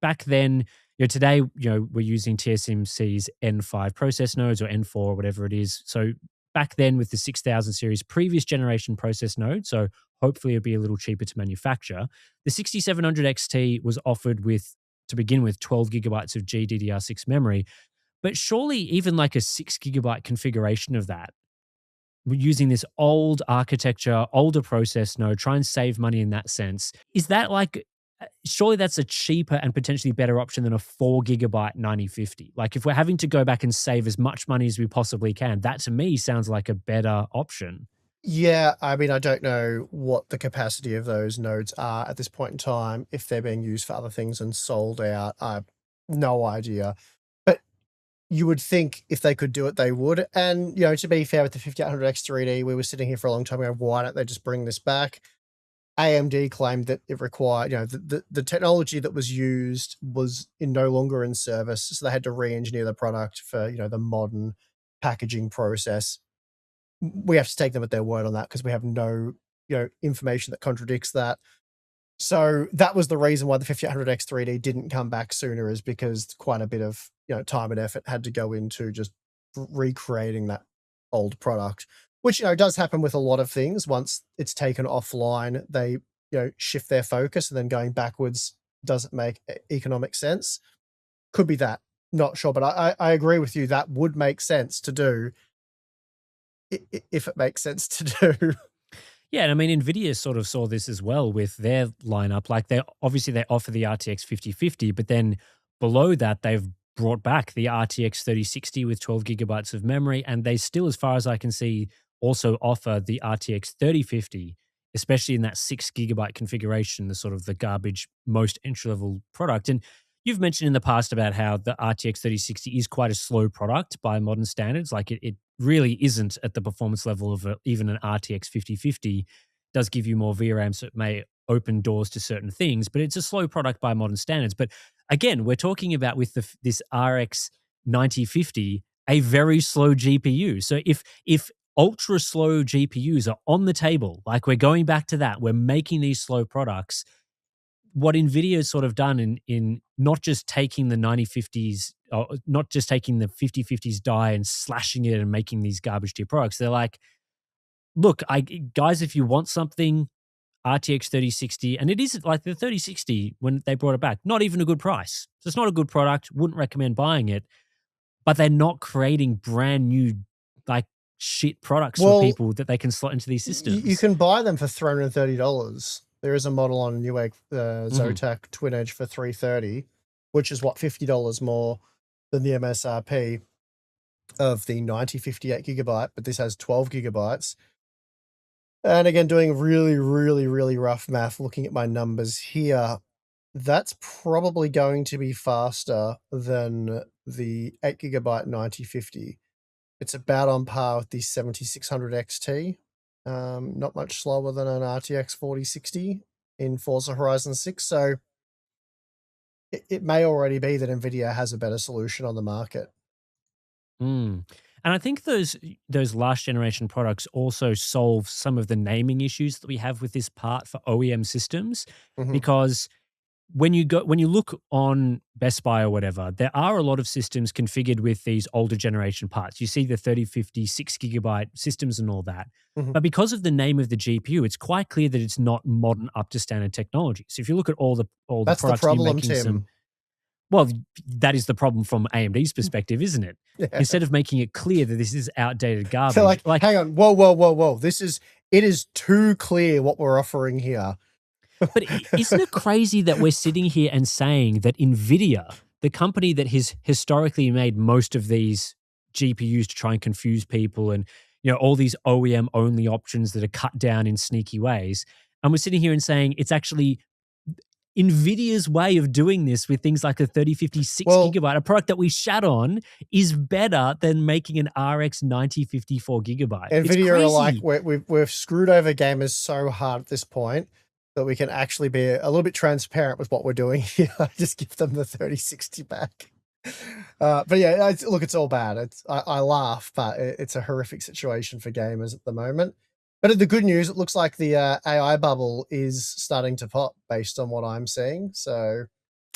back then, today, we're using TSMC's N5 process nodes or N4 or whatever it is. So back then with the 6000 series, previous generation process node, so hopefully it'll be a little cheaper to manufacture. The 6700 XT was offered with, to begin with, 12 gigabytes of GDDR6 memory. But surely even like a 6 GB configuration of that, we're using this old architecture, older process node, try and save money in that sense. Is that like, surely that's a cheaper and potentially better option than a 4 GB 9050? Like, if we're having to go back and save as much money as we possibly can, that to me sounds like a better option. Yeah, I mean, I don't know what the capacity of those nodes are at this point in time, if they're being used for other things and sold out. I have no idea. But you would think if they could do it, they would. And, to be fair with the 5800X3D, we were sitting here for a long time ago. Why don't they just bring this back? AMD claimed that it required, the technology that was used was no longer in service. So they had to re-engineer the product for, the modern packaging process. We have to take them at their word on that because we have no, information that contradicts that. So that was the reason why the 5800X3D didn't come back sooner, is because quite a bit of, time and effort had to go into just recreating that old product, which, does happen with a lot of things. Once it's taken offline, they, shift their focus, and then going backwards doesn't make economic sense. Could be that. Not sure, but I agree with you. That would make sense to do, if it makes sense to do. Yeah, and I mean, NVIDIA sort of saw this as well with their lineup. Like, they offer the RTX 5050, but then below that, they've brought back the RTX 3060 with 12 gigabytes of memory, and they still, as far as I can see, also offer the RTX 3050, especially in that 6 GB configuration, the sort of the garbage, most entry level product. And you've mentioned in the past about how the RTX 3060 is quite a slow product by modern standards. Like, it really isn't at the performance level of even an RTX 5050. It does give you more VRAM, so it may open doors to certain things, but it's a slow product by modern standards. But again, we're talking about with this RX 9050, a very slow GPU. So if ultra slow GPUs are on the table, like, we're going back to that, we're making these slow products. What NVIDIA has sort of done in not just taking the 9050s, or not just taking the 5050s die and slashing it and making these garbage tier products, they're like, look, guys, if you want something, RTX 3060, and it is like the 3060 when they brought it back, not even a good price. So it's not a good product, wouldn't recommend buying it, but they're not creating brand new, like, shit products for Well, people that they can slot into these systems. You can buy them for $330. There is a model on Newegg, Zotac Twin Edge for $330, which is what, $50 more than the MSRP of the 9058 gigabyte, but this has 12 gigabytes. And again, doing really, really, really rough math, looking at my numbers here, that's probably going to be faster than the 8 gigabyte 9050. It's about on par with the 7600 XT. Not much slower than an RTX 4060 in Forza Horizon 6. So it may already be that NVIDIA has a better solution on the market. Mm. And I think those last generation products also solve some of the naming issues that we have with this part for OEM systems, because when you look on Best Buy or whatever, there are a lot of systems configured with these older generation parts. You see the 3050 6 GB systems and all that. But because of the name of the GPU, it's quite clear that it's not modern, up to standard technology. So if you look at all the That's products, the problem, you're making Tim. well, that is the problem from AMD's perspective, isn't it? Yeah. Instead of making it clear that this is outdated garbage. So like, hang on, whoa. This is It is too clear what we're offering here. But isn't it crazy that we're sitting here and saying that NVIDIA, the company that has historically made most of these GPUs to try and confuse people and all these OEM only options that are cut down in sneaky ways, and we're sitting here and saying it's actually NVIDIA's way of doing this with things like a 3056 gigabyte, a product that we shat on, is better than making an RX 9054 gigabyte. NVIDIA are like, we've screwed over gamers so hard at this point that we can actually be a little bit transparent with what we're doing here. Just give them the 3060 back. But yeah, look, it's all bad. I laugh, but it's a horrific situation for gamers at the moment. But the good news, it looks like the AI bubble is starting to pop based on what I'm seeing. So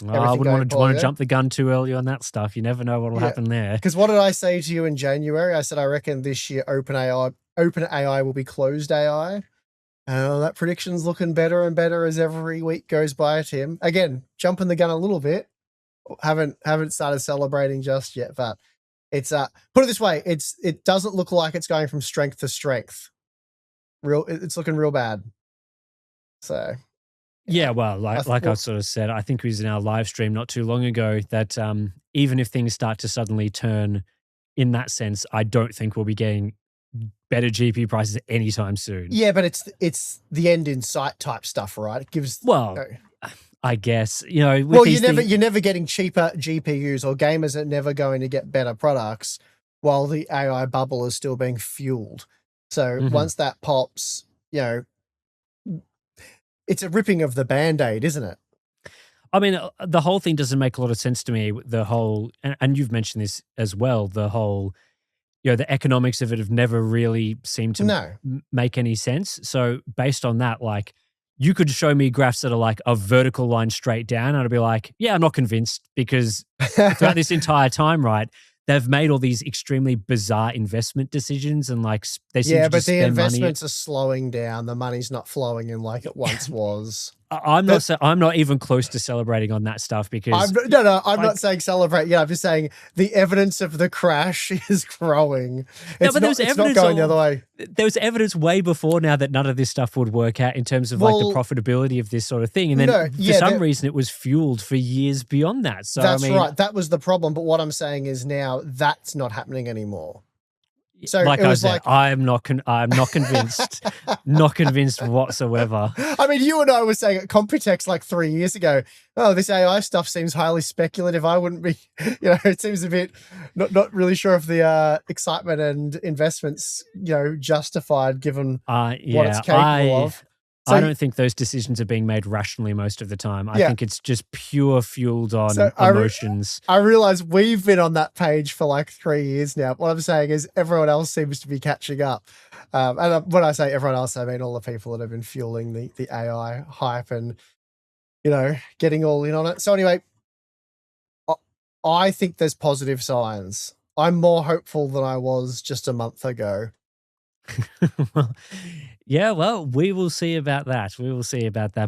I wouldn't want to jump the gun too early on that stuff. You never know what will happen there. Because what did I say to you in January? I said I reckon this year OpenAI will be closed AI. That prediction's looking better and better as every week goes by, Tim. Again, jumping the gun a little bit. Haven't started celebrating just yet, but it's put it this way, it doesn't look like it's going from strength to strength. It's looking real bad. So yeah, well, like I sort of said, I think it was in our live stream not too long ago that even if things start to suddenly turn in that sense, I don't think we'll be getting better GPU prices anytime soon. Yeah, but it's the end in sight type stuff, right? It gives I guess, you're never getting cheaper GPUs, or gamers are never going to get better products while the AI bubble is still being fueled. So once that pops, it's a ripping of the Band-Aid, isn't it? I mean, the whole thing doesn't make a lot of sense to me. The whole, and you've mentioned this as well, the whole, the economics of it have never really seemed to make any sense. So based on that, like, you could show me graphs that are like a vertical line straight down, and I'd be like, yeah, I'm not convinced, because throughout this entire time, right, they've made all these extremely bizarre investment decisions, and like they seem to just spend money. Yeah, but the investments are slowing down. The money's not flowing in like it once was. I'm not even close to celebrating on that stuff, because I'm not saying celebrate. Yeah, I'm just saying the evidence of the crash is growing. It's not going the other way. There was evidence way before now that none of this stuff would work out in terms of like the profitability of this sort of thing. And then for some reason it was fueled for years beyond that. So that's right. That was the problem. But what I'm saying is now that's not happening anymore. So like I said, I'm not convinced, not convinced whatsoever. I mean, you and I were saying at Computex like 3 years ago, oh, this AI stuff seems highly speculative. I wouldn't be, it seems a bit not really sure if the excitement and investments, justified given what it's capable of. So, I don't think those decisions are being made rationally most of the time. I think it's just pure fueled on emotions. I realize we've been on that page for like 3 years now. What I'm saying is everyone else seems to be catching up. And when I say everyone else, I mean all the people that have been fueling the AI hype and, getting all in on it. So anyway, I think there's positive signs. I'm more hopeful than I was just a month ago. Yeah, well, we will see about that.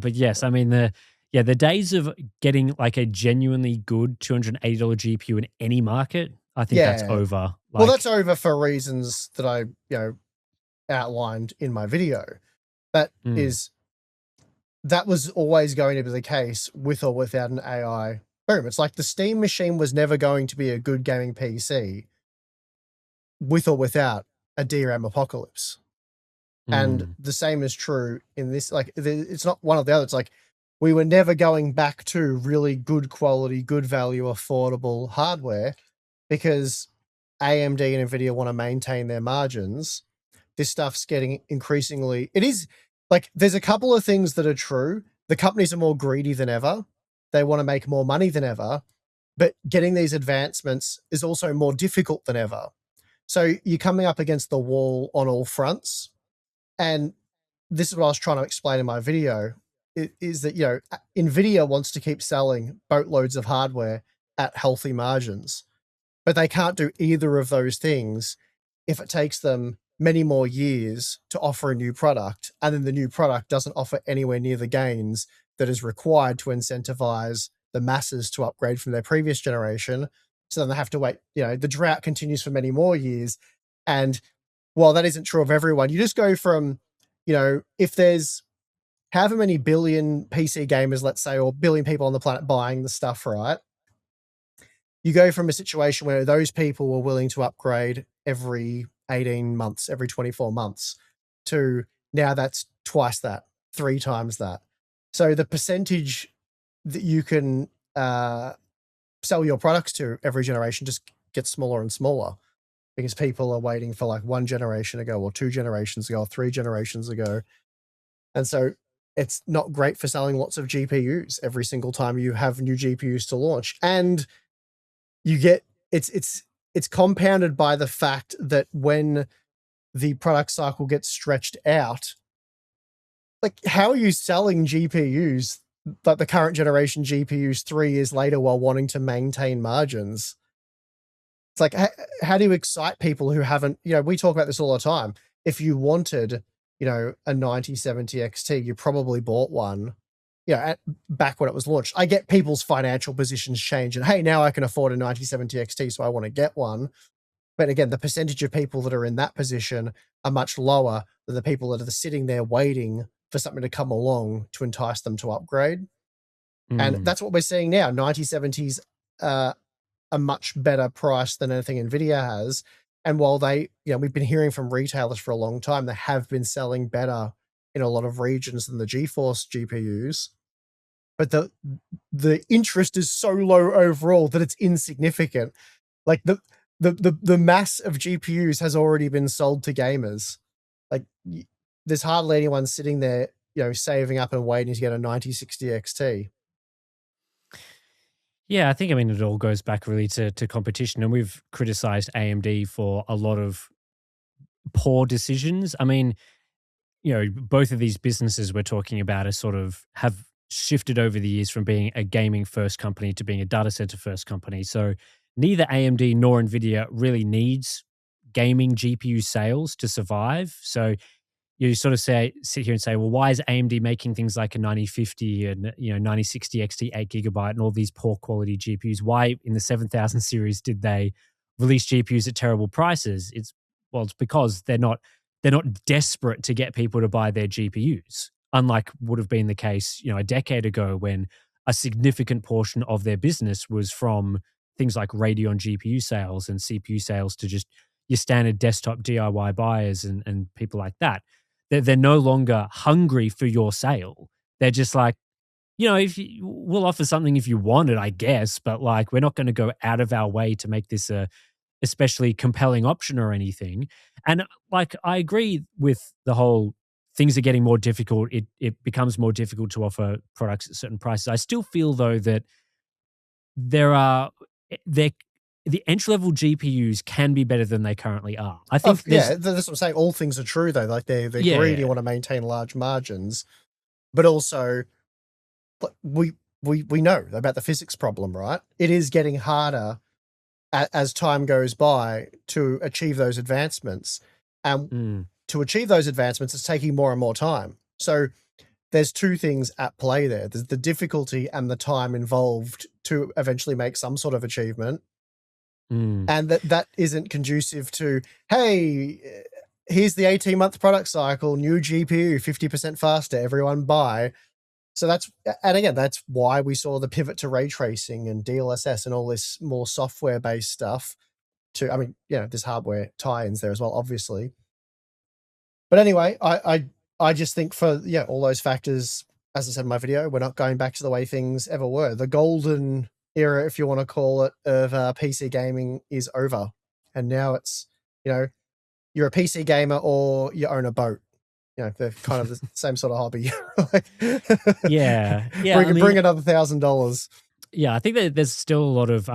But yes, I mean, the days of getting like a genuinely good $280 GPU in any market, I think that's over. Well, that's over for reasons that I, outlined in my video. That was always going to be the case with or without an AI boom. It's like the Steam machine was never going to be a good gaming PC with or without a DRAM apocalypse. And the same is true in this. Like, it's not one or the other. It's like we were never going back to really good quality, good value, affordable hardware because AMD and NVIDIA want to maintain their margins. This stuff's getting increasingly... It is, like, there's a couple of things that are true. The companies are more greedy than ever. They want to make more money than ever. But getting these advancements is also more difficult than ever. So you're coming up against the wall on all fronts. And this is what I was trying to explain in my video, is that, NVIDIA wants to keep selling boatloads of hardware at healthy margins, but they can't do either of those things if it takes them many more years to offer a new product, and then the new product doesn't offer anywhere near the gains that is required to incentivize the masses to upgrade from their previous generation. So then they have to wait, the drought continues for many more years. And while that isn't true of everyone, you just go from if there's however many billion PC gamers, let's say, or billion people on the planet buying the stuff, right? You go from a situation where those people were willing to upgrade every 18 months, every 24 months, to now that's twice that, 3 times that. So the percentage that you can sell your products to every generation just gets smaller and smaller, because people are waiting for like 1 generation ago or 2 generations ago or 3 generations ago. And so it's not great for selling lots of GPUs every single time you have new GPUs to launch. And you get it's compounded by the fact that when the product cycle gets stretched out, like, how are you selling GPUs, like the current generation GPUs, 3 years later while wanting to maintain margins? It's like, how do you excite people who haven't, we talk about this all the time. If you wanted, a 9070 XT, you probably bought one, back when it was launched. I get people's financial positions change and, hey, now I can afford a 9070 XT, so I want to get one. But again, the percentage of people that are in that position are much lower than the people that are sitting there waiting for something to come along to entice them to upgrade. And that's what we're seeing now. 9070s are a much better price than anything NVIDIA has. And while we've been hearing from retailers for a long time, they have been selling better in a lot of regions than the GeForce GPUs. But the interest is so low overall that it's insignificant. Like the mass of GPUs has already been sold to gamers. Like, there's hardly anyone sitting there, saving up and waiting to get a 9060 XT. Yeah, I think, it all goes back really to competition, and we've criticized AMD for a lot of poor decisions. Both of these businesses we're talking about are sort of have shifted over the years from being a gaming first company to being a data center first company. So neither AMD nor NVIDIA really needs gaming GPU sales to survive. So you sort of sit here and say, well, why is AMD making things like a 9050 and 9060 XT 8 GB and all these poor quality GPUs? Why in the 7000 series did they release GPUs at terrible prices? It's because they're not desperate to get people to buy their GPUs, unlike would have been the case, a decade ago, when a significant portion of their business was from things like Radeon GPU sales and CPU sales to just your standard desktop DIY buyers and people like that. They're no longer hungry for your sale. They're just like, we'll offer something if you want it, I guess, but like, we're not going to go out of our way to make this a especially compelling option or anything. And like, I agree with the whole things are getting more difficult. It becomes more difficult to offer products at certain prices. I still feel though that the entry-level GPUs can be better than they currently are. I think that's what I'm saying. All things are true though. Like, they're greedy, want to maintain large margins, but also we know about the physics problem, right? It is getting harder as time goes by to achieve those advancements. And to achieve those advancements, it's taking more and more time. So there's 2 things at play there. There's the difficulty and the time involved to eventually make some sort of achievement. And that isn't conducive to, hey, here's the 18-month product cycle, new GPU, 50% faster, everyone buy. So that's why we saw the pivot to ray tracing and DLSS and all this more software-based stuff there's hardware tie-ins there as well, obviously. But anyway, I just think for, all those factors, as I said in my video, we're not going back to the way things ever were. The golden era, if you want to call it, of PC gaming is over. And now it's, you're a PC gamer or you own a boat. They're kind of the same sort of hobby. Yeah. Bring another $1,000. Yeah, I think that there's still a lot of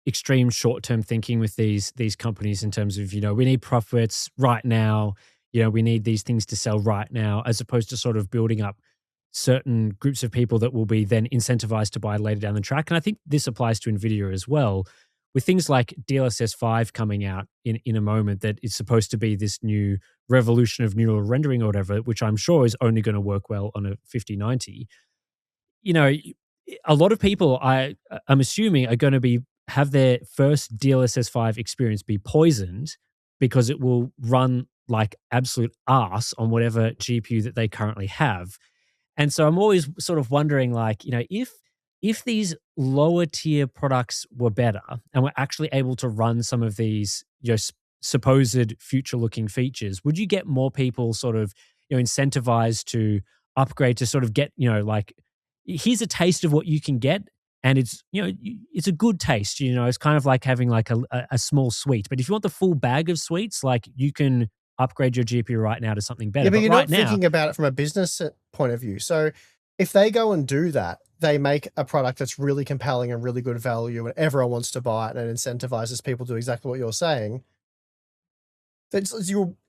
extreme short-term thinking with these companies in terms of, we need profits right now. We need these things to sell right now, as opposed to sort of building up certain groups of people that will be then incentivized to buy later down the track. And I think this applies to NVIDIA as well, with things like DLSS 5 coming out in a moment, that it's supposed to be this new revolution of neural rendering or whatever, which I'm sure is only going to work well on a 5090. A lot of people, I'm assuming, are going to have their first DLSS 5 experience be poisoned because it will run like absolute arse on whatever GPU that they currently have. And so I'm always sort of wondering, like, if these lower tier products were better and were actually able to run some of these, supposed future looking features, would you get more people sort of, incentivized to upgrade to sort of get, like, here's a taste of what you can get, and it's, it's a good taste, it's kind of like having like a small sweet. But if you want the full bag of sweets, like, you can upgrade your GPU right now to something better. Yeah, but But you're right not now, thinking about it from a business point of view. So if they go and do that, they make a product that's really compelling and really good value and everyone wants to buy it and it incentivizes people to do exactly what you're saying. It's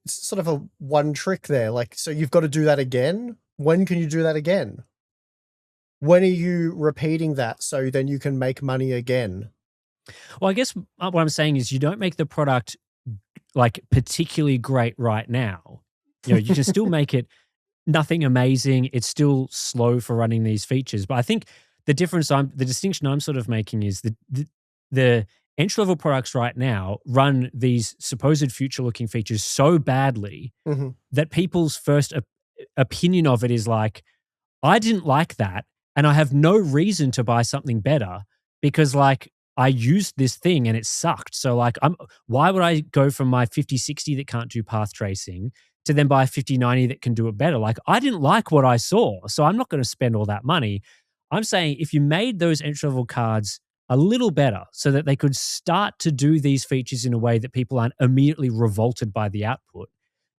sort of a one trick there. Like, so you've got to do that again. When can you do that again? When are you repeating that so then you can make money again? well, I guess what I'm saying is you don't make the product like particularly great right now. You can still make it nothing amazing. It's still slow for running these features. But I think the distinction I'm sort of making is the entry level products right now run these supposed future looking features so badly Mhm. that people's first opinion of it is like, I didn't like that, and I have no reason to buy something better because, like, I used this thing and it sucked. So, like, why would I go from my 5060 that can't do path tracing to then buy a 5090 that can do it better? Like, I didn't like what I saw, so I'm not going to spend all that money. I'm saying if you made those entry level cards a little better so that they could start to do these features in a way that people aren't immediately revolted by the output,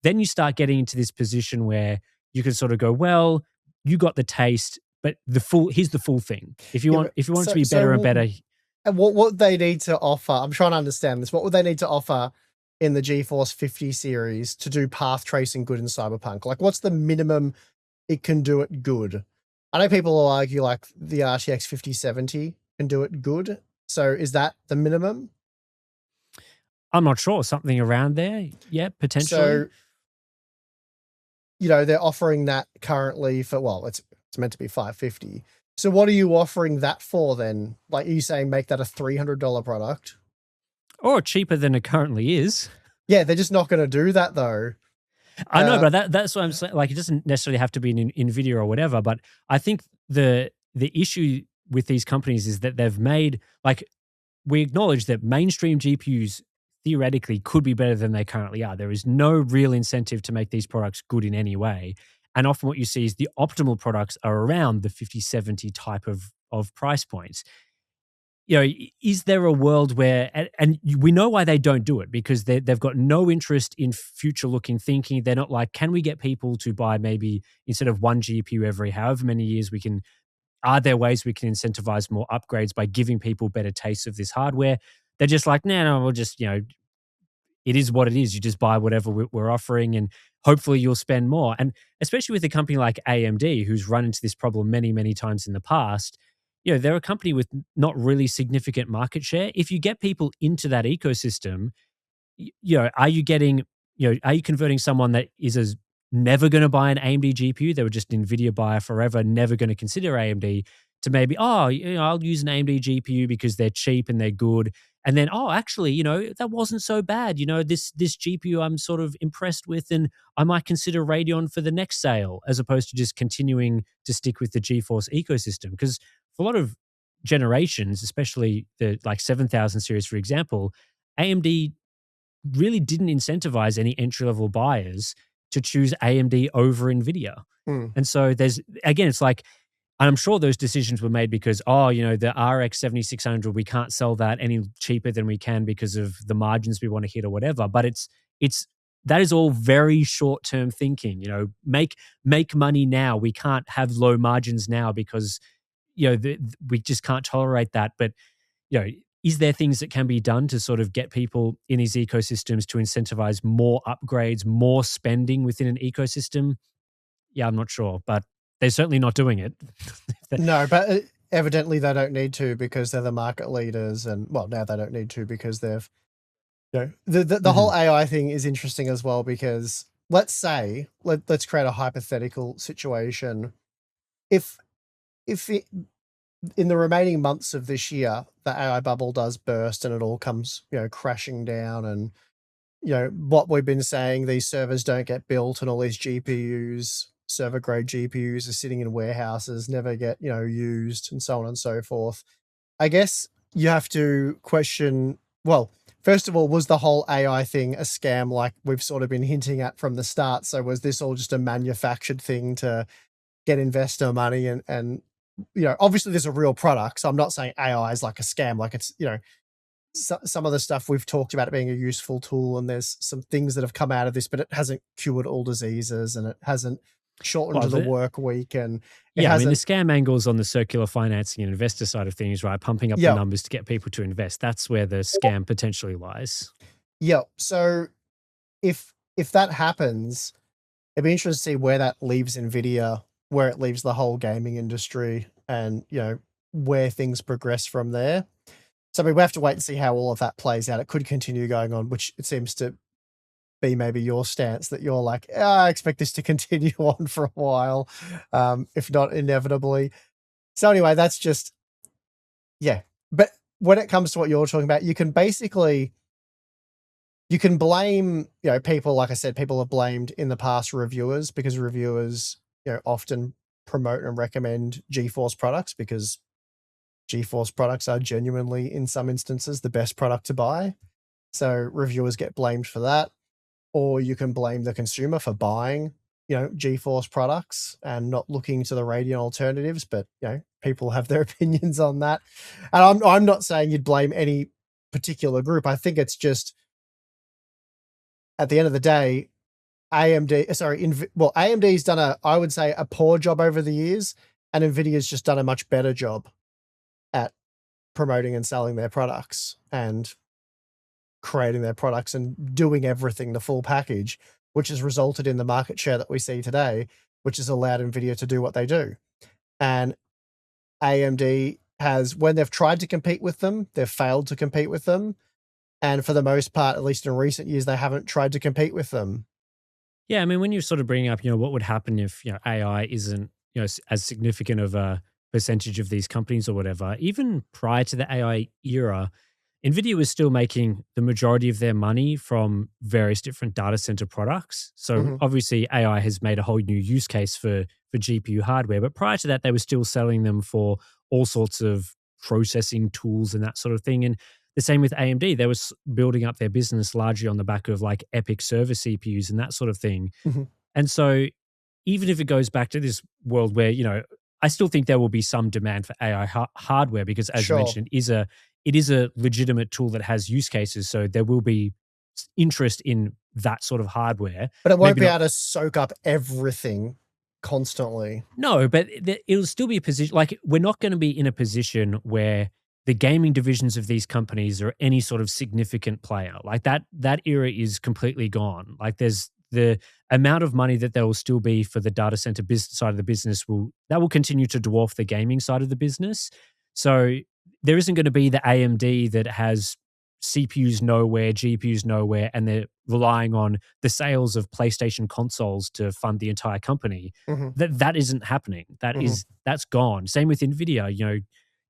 then you start getting into this position where you can sort of go, well, you got the taste, but here's the full thing. If you Yeah, want but if you want it to be better and better, and what they need to offer, I'm trying to understand this. What would they need to offer in the GeForce 50 series to do path tracing good in Cyberpunk? Like, what's the minimum it can do it good? I know people will argue like the RTX 5070 can do it good. So is that the minimum? I'm not sure, something around there. Yeah, potentially. So, they're offering that currently for, well, it's meant to be 550. So what are you offering that for then? Like, are you saying make that a $300 product? Or cheaper than it currently is. Yeah, they're just not going to do that though. I know, but that's what I'm saying. Like, it doesn't necessarily have to be an Nvidia or whatever. But I think the issue with these companies is that they've made, like, we acknowledge that mainstream GPUs theoretically could be better than they currently are. There is no real incentive to make these products good in any way. And often what you see is the optimal products are around the 5070 type of price points. Is there a world where, and we know why they don't do it, because they've got no interest in future looking thinking. They're not like, can we get people to buy maybe instead of one GPU every however many years are there ways we can incentivize more upgrades by giving people better tastes of this hardware? They're just like, no, we'll just, it is what it is. You just buy whatever we're offering and hopefully you'll spend more. And especially with a company like AMD, who's run into this problem many, many times in the past, they're a company with not really significant market share. If you get people into that ecosystem, are you getting, are you converting someone that is never going to buy an AMD GPU? They were just an NVIDIA buyer forever, never going to consider AMD, to maybe, I'll use an AMD GPU because they're cheap and they're good. And then, actually, that wasn't so bad. This GPU I'm sort of impressed with, and I might consider Radeon for the next sale, as opposed to just continuing to stick with the GeForce ecosystem. Because for a lot of generations, especially the like 7000 series, for example, AMD really didn't incentivize any entry level buyers to choose AMD over Nvidia. Hmm. And so it's like, I'm sure those decisions were made because, the RX 7600, we can't sell that any cheaper than we can because of the margins we want to hit or whatever. But that is all very short term thinking. Make money now. We can't have low margins now because we just can't tolerate that. But is there things that can be done to sort of get people in these ecosystems to incentivize more upgrades, more spending within an ecosystem? Yeah, I'm not sure, but they're certainly not doing it. No, but evidently they don't need to because they're the market leaders, and well, now they don't need to because they've, the whole AI thing is interesting as well because let's say let's create a hypothetical situation. If in the remaining months of this year the AI bubble does burst and it all comes crashing down and what we've been saying, these servers don't get built and all these GPUs, server grade GPUs are sitting in warehouses, never get, used, and so on and so forth. I guess you have to question, well, first of all, was the whole AI thing a scam like we've sort of been hinting at from the start? So was this all just a manufactured thing to get investor money? And obviously there's a real product. So I'm not saying AI is like a scam, like it's, some of the stuff we've talked about it being a useful tool, and there's some things that have come out of this, but it hasn't cured all diseases, and it hasn't shortened Well, the work week, and it yeah, I mean, the hasn't. scam angles on the circular financing and investor side of things, right? Pumping up the Yeah, numbers to get people to invest. That's where the scam potentially lies. yeah. So if that happens, it'd be interesting to see where that leaves Nvidia, where it leaves the whole gaming industry, and where things progress from there. So we have to wait and see how all of that plays out. It could continue going on, which it seems to be maybe your stance, that you're like, I expect this to continue on for a while, if not inevitably. So anyway, that's just, yeah. But when it comes to what you're talking about, you can blame, people, like I said, people have blamed in the past reviewers, because reviewers, often promote and recommend GeForce products, because GeForce products are genuinely, in some instances, the best product to buy. So reviewers get blamed for that. Or you can blame the consumer for buying, GeForce products and not looking to the Radeon alternatives. But, people have their opinions on that. And I'm not saying you'd blame any particular group. I think it's just, at the end of the day, AMD's done I would say, a poor job over the years, and Nvidia's just done a much better job at promoting and selling their products and creating their products and doing everything, the full package, which has resulted in the market share that we see today, which has allowed Nvidia to do what they do. And AMD has, when they've tried to compete with them, they've failed to compete with them. And for the most part, at least in recent years, they haven't tried to compete with them. Yeah, I mean, when you're sort of bringing up, what would happen if, AI isn't, as significant of a percentage of these companies or whatever, even prior to the AI era, NVIDIA was still making the majority of their money from various different data center products. So Mhm. obviously AI has made a whole new use case for GPU hardware, but prior to that, they were still selling them for all sorts of processing tools and that sort of thing. And the same with AMD, they were building up their business largely on the back of like Epic server CPUs and that sort of thing. Mhm. And so even if it goes back to this world where, I still think there will be some demand for AI hardware because, as you Sure. mentioned, it is a legitimate tool that has use cases. So there will be interest in that sort of hardware. But it won't Maybe be not. able to soak up everything constantly. No, but it'll still be a position. Like we're not going to be in a position where the gaming divisions of these companies are any sort of significant player. Like that era is completely gone. Like there's the amount of money that there will still be for the data center business side of the business will continue to dwarf the gaming side of the business. So there isn't going to be the AMD that has CPUs nowhere, GPUs nowhere, and they're relying on the sales of PlayStation consoles to fund the entire company. Mhm. That isn't happening. Mhm. That's gone. Same with Nvidia.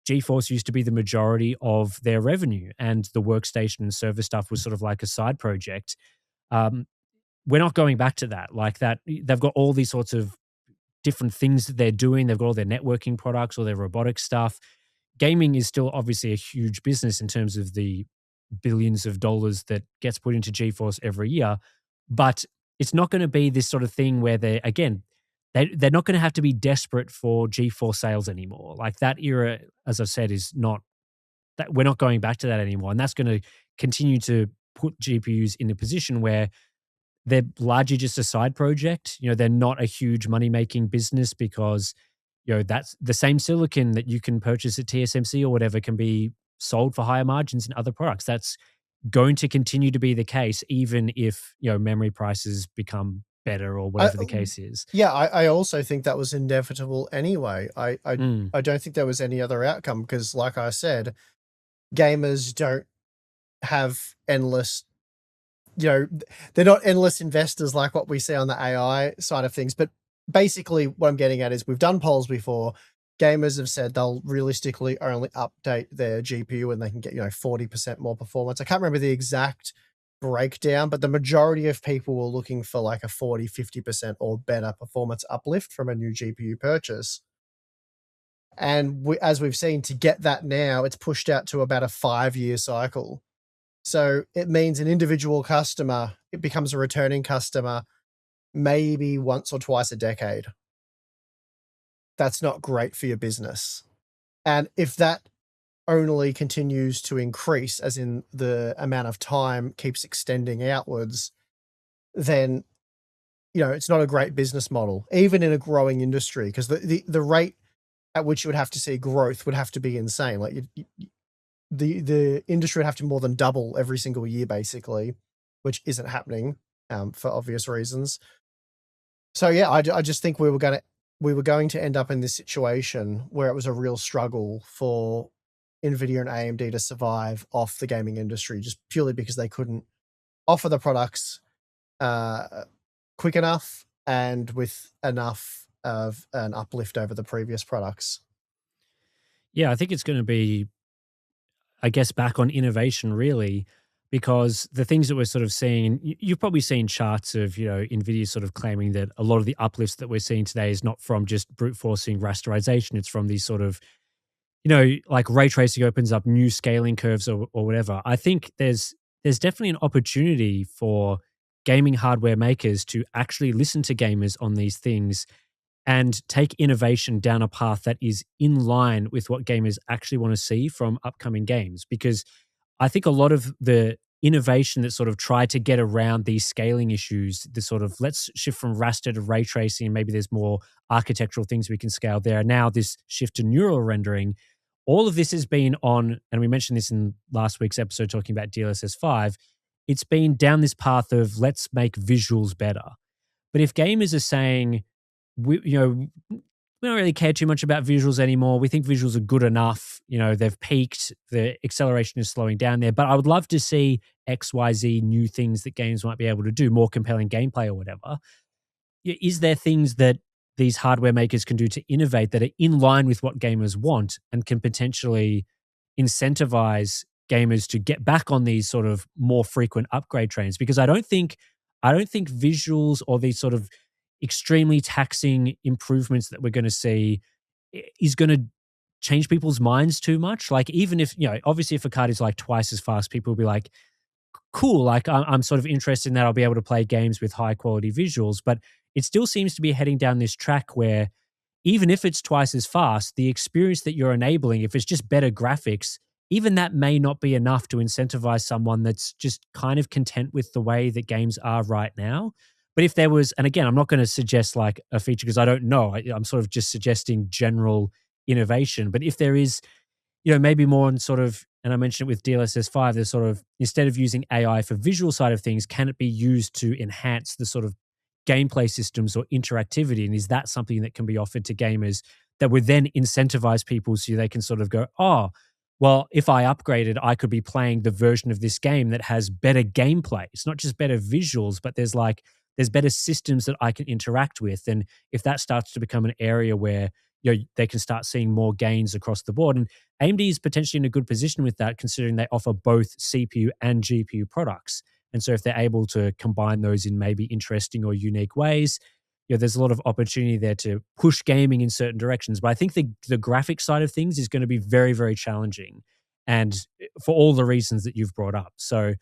GeForce used to be the majority of their revenue, and the workstation and server stuff was sort of like a side project. Um, we're not going back to that. Like that, they've got all these sorts of different things that they're doing. They've got all their networking products, all their robotic stuff. Gaming is still obviously a huge business in terms of the billions of dollars that gets put into GeForce every year, but it's not going to be this sort of thing where they're not going to have to be desperate for GeForce sales anymore. Like that era, as I've said, is not that we're not going back to that anymore, and that's going to continue to put GPUs in a position where they're largely just a side project. They're not a huge money making business because that's the same silicon that you can purchase at TSMC or whatever can be sold for higher margins in other products. That's going to continue to be the case, even if memory prices become better or I, whatever the case is. yeah, I also think that was inevitable anyway. Mm. I don't think there was any other outcome, because, like I said, gamers don't have endless, they're not endless investors like what we see on the AI side of things. But basically, what I'm getting at is, we've done polls before. Gamers have said they'll realistically only update their GPU when they can get 40% more performance. I can't remember the exact breakdown, but the majority of people were looking for like a 40-50% or better performance uplift from a new GPU purchase. And as we've seen, to get that now, it's pushed out to about a 5-year cycle. So it means an individual customer, it becomes a returning customer maybe once or twice a decade. That's not great for your business. And if that only continues to increase, as in the amount of time keeps extending outwards, then, it's not a great business model, even in a growing industry, because the rate at which you would have to see growth would have to be insane. Like the industry would have to more than double every single year, basically, which isn't happening for obvious reasons. So yeah, I just think we were going to end up in this situation where it was a real struggle for Nvidia and AMD to survive off the gaming industry, just purely because they couldn't offer the products quick enough and with enough of an uplift over the previous products. Yeah, I think it's going to be, I guess, back on innovation, really, because the things that we're sort of seeing, and you've probably seen charts of, NVIDIA sort of claiming that a lot of the uplifts that we're seeing today is not from just brute forcing rasterization. It's from these sort of, like ray tracing opens up new scaling curves or whatever. I think there's definitely an opportunity for gaming hardware makers to actually listen to gamers on these things and take innovation down a path that is in line with what gamers actually want to see from upcoming games. Because I think a lot of the innovation that sort of tried to get around these scaling issues, the sort of let's shift from raster to ray tracing, and maybe there's more architectural things we can scale there. Now this shift to neural rendering, all of this has been on, and we mentioned this in last week's episode talking about DLSS 5, it's been down this path of let's make visuals better. But if gamers are saying, we don't really care too much about visuals anymore. We think visuals are good enough. They've peaked. The acceleration is slowing down there. But I would love to see XYZ new things that games might be able to do, more compelling gameplay or whatever. Is there things that these hardware makers can do to innovate that are in line with what gamers want and can potentially incentivize gamers to get back on these sort of more frequent upgrade trains? Because I don't think visuals or these sort of extremely taxing improvements that we're going to see is going to change people's minds too much. Like, even if, obviously if a card is like twice as fast, people will be like, cool, like I'm sort of interested in that. I'll be able to play games with high quality visuals. But it still seems to be heading down this track where even if it's twice as fast, the experience that you're enabling, if it's just better graphics, even that may not be enough to incentivize someone that's just kind of content with the way that games are right now. But if there was, and again, I'm not going to suggest like a feature because I don't know. I'm sort of just suggesting general innovation. But if there is, maybe more on sort of, and I mentioned it with DLSS 5, there's sort of, instead of using AI for visual side of things, can it be used to enhance the sort of gameplay systems or interactivity? And is that something that can be offered to gamers that would then incentivize people so they can sort of go, oh, well, if I upgraded, I could be playing the version of this game that has better gameplay. It's not just better visuals, but there's better systems that I can interact with. And if that starts to become an area where they can start seeing more gains across the board. And AMD is potentially in a good position with that, considering they offer both CPU and GPU products. And so if they're able to combine those in maybe interesting or unique ways, there's a lot of opportunity there to push gaming in certain directions. But I think the graphic side of things is going to be very, very challenging, and for all the reasons that you've brought up. So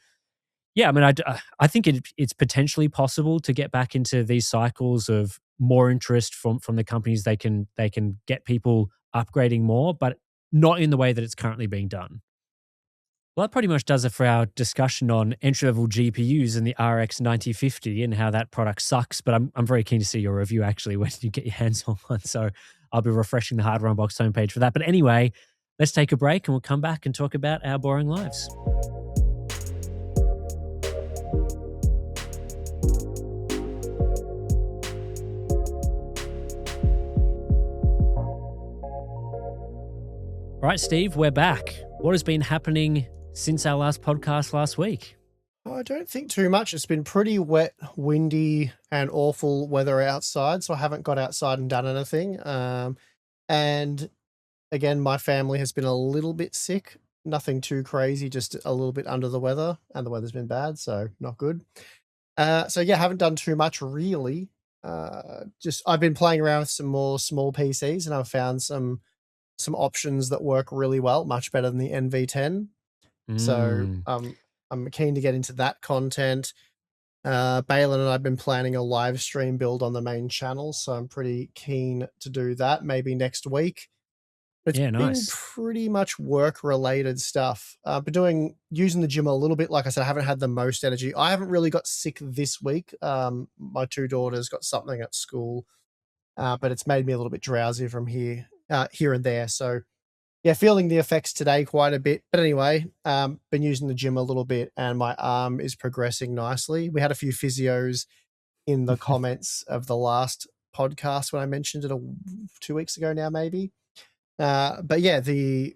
yeah, I mean, I think it's potentially possible to get back into these cycles of more interest from the companies. They can get people upgrading more, but not in the way that it's currently being done. Well, that pretty much does it for our discussion on entry-level GPUs and the RX 9050 and how that product sucks. But I'm very keen to see your review actually when you get your hands on one. So I'll be refreshing the Hardware Unboxed homepage for that. But anyway, let's take a break and we'll come back and talk about our boring lives. All right, Steve, we're back. What has been happening since our last podcast last week? I don't think too much. It's been pretty wet, windy, and awful weather outside, so I haven't got outside and done anything. And again, my family has been a little bit sick, nothing too crazy, just a little bit under the weather, and the weather's been bad, so not good. So yeah, haven't done too much really. Just I've been playing around with some more small PCs, and I've found some options that work really well, much better than the NV10. So Mm. I'm keen to get into that content. Balin and I've been planning a live stream build on the main channel, so I'm pretty keen to do that maybe next week. It's Yeah, been nice. pretty much work related stuff. Been using the gym a little bit. Like I said, I haven't had the most energy. I haven't really got sick this week. My two daughters got something at school, but it's made me a little bit drowsy from here and there. So yeah, feeling the effects today quite a bit. But anyway, been using the gym a little bit, and my arm is progressing nicely. We had a few physios in the comments of the last podcast when I mentioned it 2 weeks ago now, maybe. But yeah, the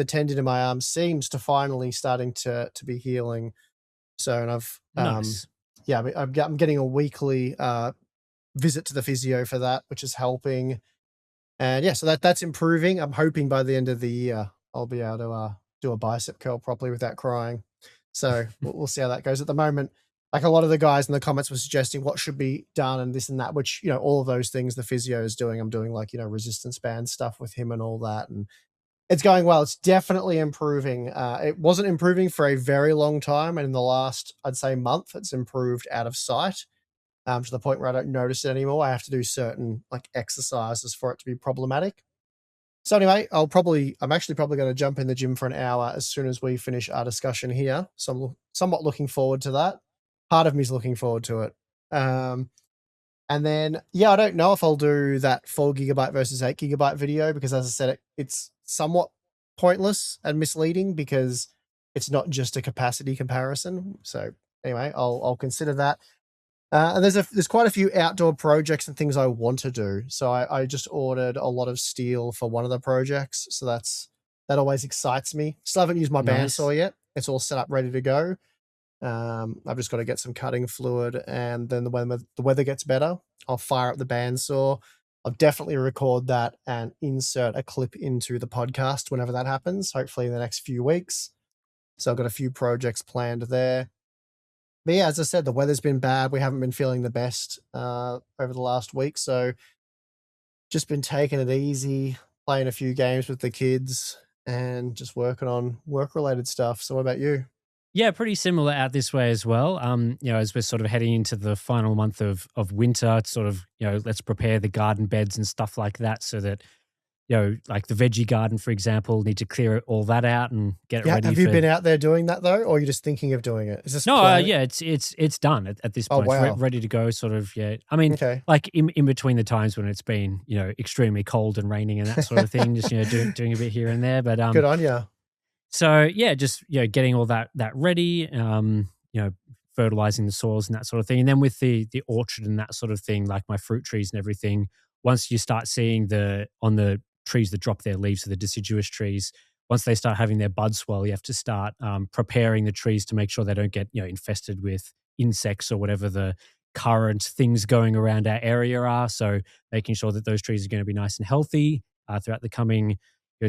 tendon in my arm seems to finally starting to be healing. So, and I've Nice. yeah, I'm getting a weekly visit to the physio for that, which is helping. And yeah, so that's improving. I'm hoping by the end of the year I'll be able to do a bicep curl properly without crying. So we'll see how that goes. At the moment, like a lot of the guys in the comments were suggesting what should be done and this and that, which, all of those things the physio is doing. I'm doing like, resistance band stuff with him and all that. And it's going well. It's definitely improving. It wasn't improving for a very long time. And in the last, I'd say, month, it's improved out of sight, to the point where I don't notice it anymore. I have to do certain like exercises for it to be problematic. So anyway, I'm actually probably going to jump in the gym for an hour as soon as we finish our discussion here. So I'm somewhat looking forward to that. Part of me is looking forward to it. And then, yeah, I don't know if I'll do that 4 GB versus 8 GB video because, as I said, it's somewhat pointless and misleading because it's not just a capacity comparison. So anyway, I'll consider that. And there's quite a few outdoor projects and things I want to do. So I just ordered a lot of steel for one of the projects. So that always excites me. Still haven't used my Nice. bandsaw yet. It's all set up, ready to go. I've just got to get some cutting fluid, and then when the weather gets better, I'll fire up the bandsaw. I'll definitely record that and insert a clip into the podcast whenever that happens, hopefully in the next few weeks. So I've got a few projects planned there. But yeah, as I said, the weather's been bad. We haven't been feeling the best over the last week. So just been taking it easy, playing a few games with the kids, and just working on work related stuff. So what about you? Yeah, pretty similar out this way as well. As we're sort of heading into the final month of winter, it's sort of, let's prepare the garden beds and stuff like that so that, like the veggie garden, for example, need to clear all that out and get it Yeah, ready have you for. been out there doing that though, or are you just thinking of doing it? Is this No, planning? yeah, it's done at this Oh point. It's wow. ready to go. Sort of, yeah. I mean, Okay. like in between the times when it's been, extremely cold and raining and that sort of thing, just doing a bit here and there. But Good on you. so yeah, just getting all that ready, fertilizing the soils and that sort of thing, and then with the orchard and that sort of thing, like my fruit trees and everything. Once you start seeing on the trees that drop their leaves, so the deciduous trees, once they start having their buds swell, you have to start preparing the trees to make sure they don't get infested with insects or whatever the current things going around our area are. So making sure that those trees are going to be nice and healthy throughout the coming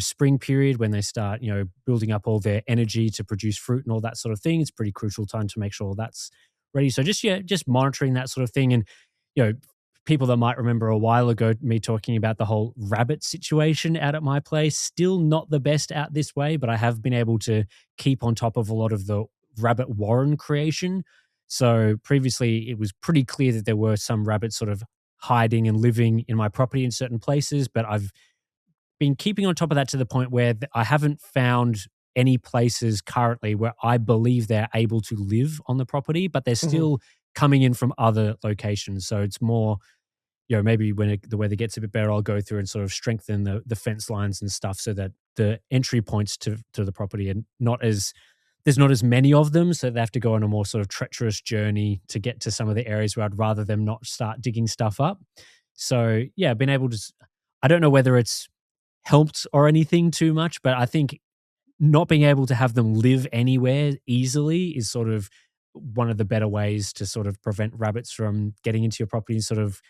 spring period when they start, building up all their energy to produce fruit and all that sort of thing. It's a pretty crucial time to make sure that's ready. So just monitoring that sort of thing. And, people that might remember a while ago, me talking about the whole rabbit situation out at my place, still not the best out this way, but I have been able to keep on top of a lot of the rabbit warren creation. So previously it was pretty clear that there were some rabbits sort of hiding and living in my property in certain places, but I've been keeping on top of that to the point where I haven't found any places currently where I believe they're able to live on the property, but they're Mhm. still coming in from other locations. So it's more, maybe when the weather gets a bit better, I'll go through and sort of strengthen the fence lines and stuff so that the entry points to the property are there's not as many of them. So they have to go on a more sort of treacherous journey to get to some of the areas where I'd rather them not start digging stuff up. So yeah, I've been able to, I don't know whether it's helped or anything too much, but I think not being able to have them live anywhere easily is sort of one of the better ways to sort of prevent rabbits from getting into your property and sort of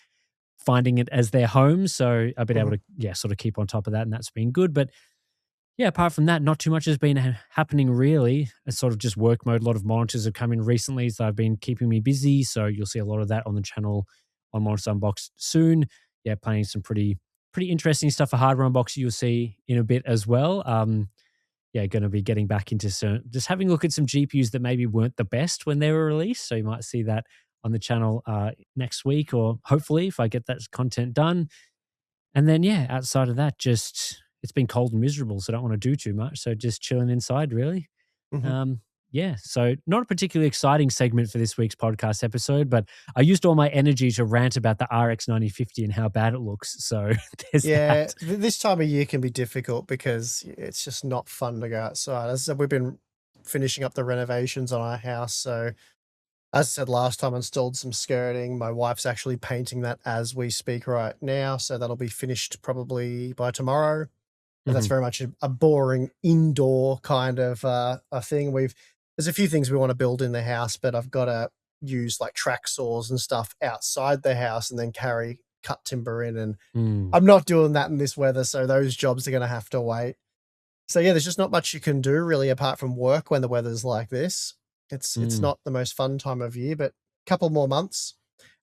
finding it as their home. So I've been able Mhm. to, yeah, sort of keep on top of that, and that's been good. But Yeah, apart from that, not too much has been happening really. It's sort of just work mode. A lot of monitors have come in recently, so I've been keeping me busy. So you'll see a lot of that on the channel on Monitor Unboxed soon. Yeah, planning some pretty interesting stuff for hardware unboxing. You'll see in a bit as well. Yeah, going to be getting back into just having a look at some GPUs that maybe weren't the best when they were released. So you might see that on the channel next week, or hopefully if I get that content done. And then, yeah, outside of that, just it's been cold and miserable, so I don't want to do too much. So just chilling inside, really. Mhm. Yeah, so not a particularly exciting segment for this week's podcast episode, but I used all my energy to rant about the RX 9050 and how bad it looks. So there's Yeah, that. this time of year can be difficult because it's just not fun to go outside. As I said, we've been finishing up the renovations on our house. So, as I said last time, I installed some skirting. My wife's actually painting that as we speak right now. So, that'll be finished probably by tomorrow. But that's Mhm. very much a boring indoor kind of a thing. There's a few things we want to build in the house, but I've got to use like track saws and stuff outside the house and then carry cut timber in. And Mm, I'm not doing that in this weather, so those jobs are going to have to wait. So yeah, there's just not much you can do really apart from work when the weather's like this. It's mm. not the most fun time of year, but a couple more months.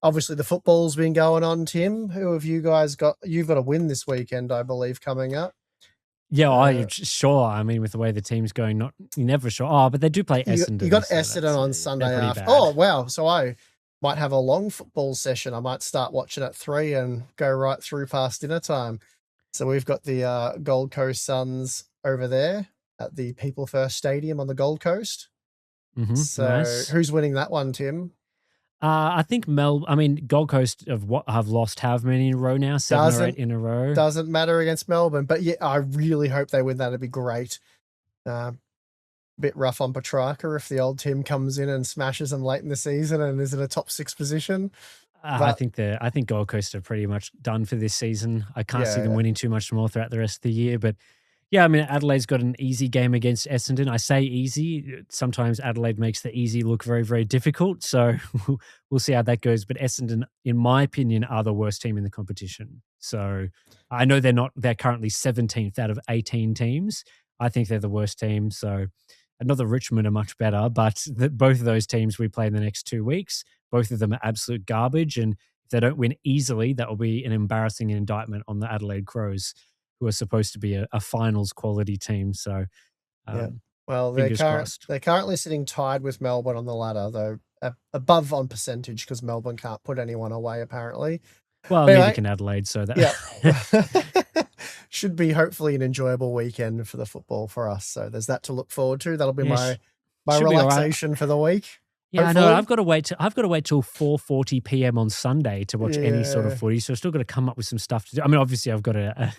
Obviously, the football's been going on. Tim, who have you guys got? You've got a win this weekend, I believe, coming up. Yeah, Uh, sure. I mean, with the way the team's going, not you're never sure. Oh, but they do play you Essendon, got so Essendon on they're Sunday pretty after. bad. Oh wow! So I might have a long football session. I might start watching at 3 and go right through past dinner time. So we've got the Gold Coast Suns over there at the People First Stadium on the Gold Coast. So Nice. who's winning that one, Tim? I think I mean, Gold Coast have lost how many in a row now? 7 or 8 Doesn't in a row. doesn't matter against Melbourne, but yeah, I really hope they win. That'd be great. Uh, Bit rough on Petrarca if the old Tim comes in and smashes them late in the season and is in a top 6 position. I But think Gold Coast are pretty much done for this season. I can't see them yeah, winning too much more throughout the rest of the year. But yeah, I mean, Adelaide's got an easy game against Essendon. I say easy. Sometimes Adelaide makes the easy look very, very difficult. So we'll see how that goes. But Essendon, in my opinion, are the worst team in the competition. So I know they're not. They're currently 17th out of 18 teams. I think they're the worst team. So not that Richmond are much better, but both of those teams we play in the next 2 weeks. Both of them are absolute garbage. And if they don't win easily, that will be an embarrassing indictment on the Adelaide Crows, who are supposed to be a finals quality team. So yeah. Well, fingers crossed. they're currently sitting tied with Melbourne on the ladder, though above on percentage because Melbourne can't put anyone away apparently. Well, But neither anyway, can Adelaide. So yeah. that, Should be hopefully an enjoyable weekend for the football for us. So there's that to look forward to. That'll be yeah, my should be all right. relaxation for the week. Yeah, I know. Hopefully. I've got to wait till 4:40 p.m. on Sunday to watch any sort of Yeah. footy. So I've still got to come up with some stuff to do. I mean, obviously, I've got a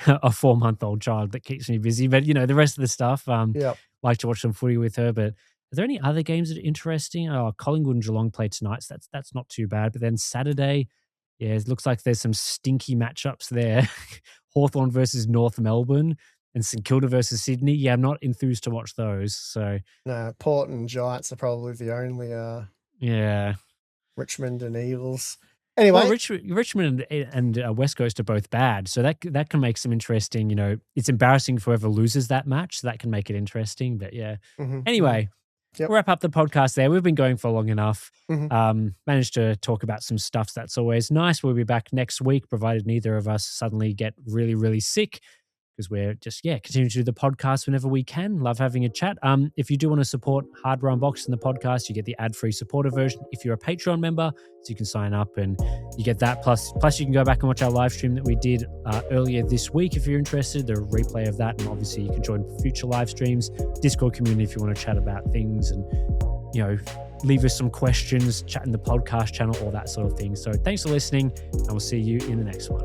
4-month-old child that keeps me busy, but the rest of the stuff, Yeah. like to watch some footy with her. But are there any other games that are interesting? Oh, Collingwood and Geelong play tonight, so that's not too bad. But then Saturday, yeah, it looks like there's some stinky matchups there. Hawthorn versus North Melbourne and St Kilda versus Sydney. Yeah, I'm not enthused to watch those. So No, Port and Giants are probably the only yeah. Richmond and Eagles. Well, Anyway, Richmond and West Coast are both bad, so that can make some interesting. It's embarrassing for whoever loses that match, so that can make it interesting. But yeah, mhm, mhm. anyway, Yep. we'll wrap up the podcast there. We've been going for long enough. Mhm. Managed to talk about some stuff. So that's always nice. We'll be back next week, provided neither of us suddenly get really, really sick, because we're just, continuing to do the podcast whenever we can. Love having a chat. If you do want to support Hardware Unboxed in the podcast, you get the ad-free supporter version if you're a Patreon member, so you can sign up and you get that. Plus you can go back and watch our live stream that we did earlier this week if you're interested, the replay of that. And obviously you can join future live streams, Discord community if you want to chat about things and, leave us some questions, chat in the podcast channel, all that sort of thing. So thanks for listening, and we'll see you in the next one.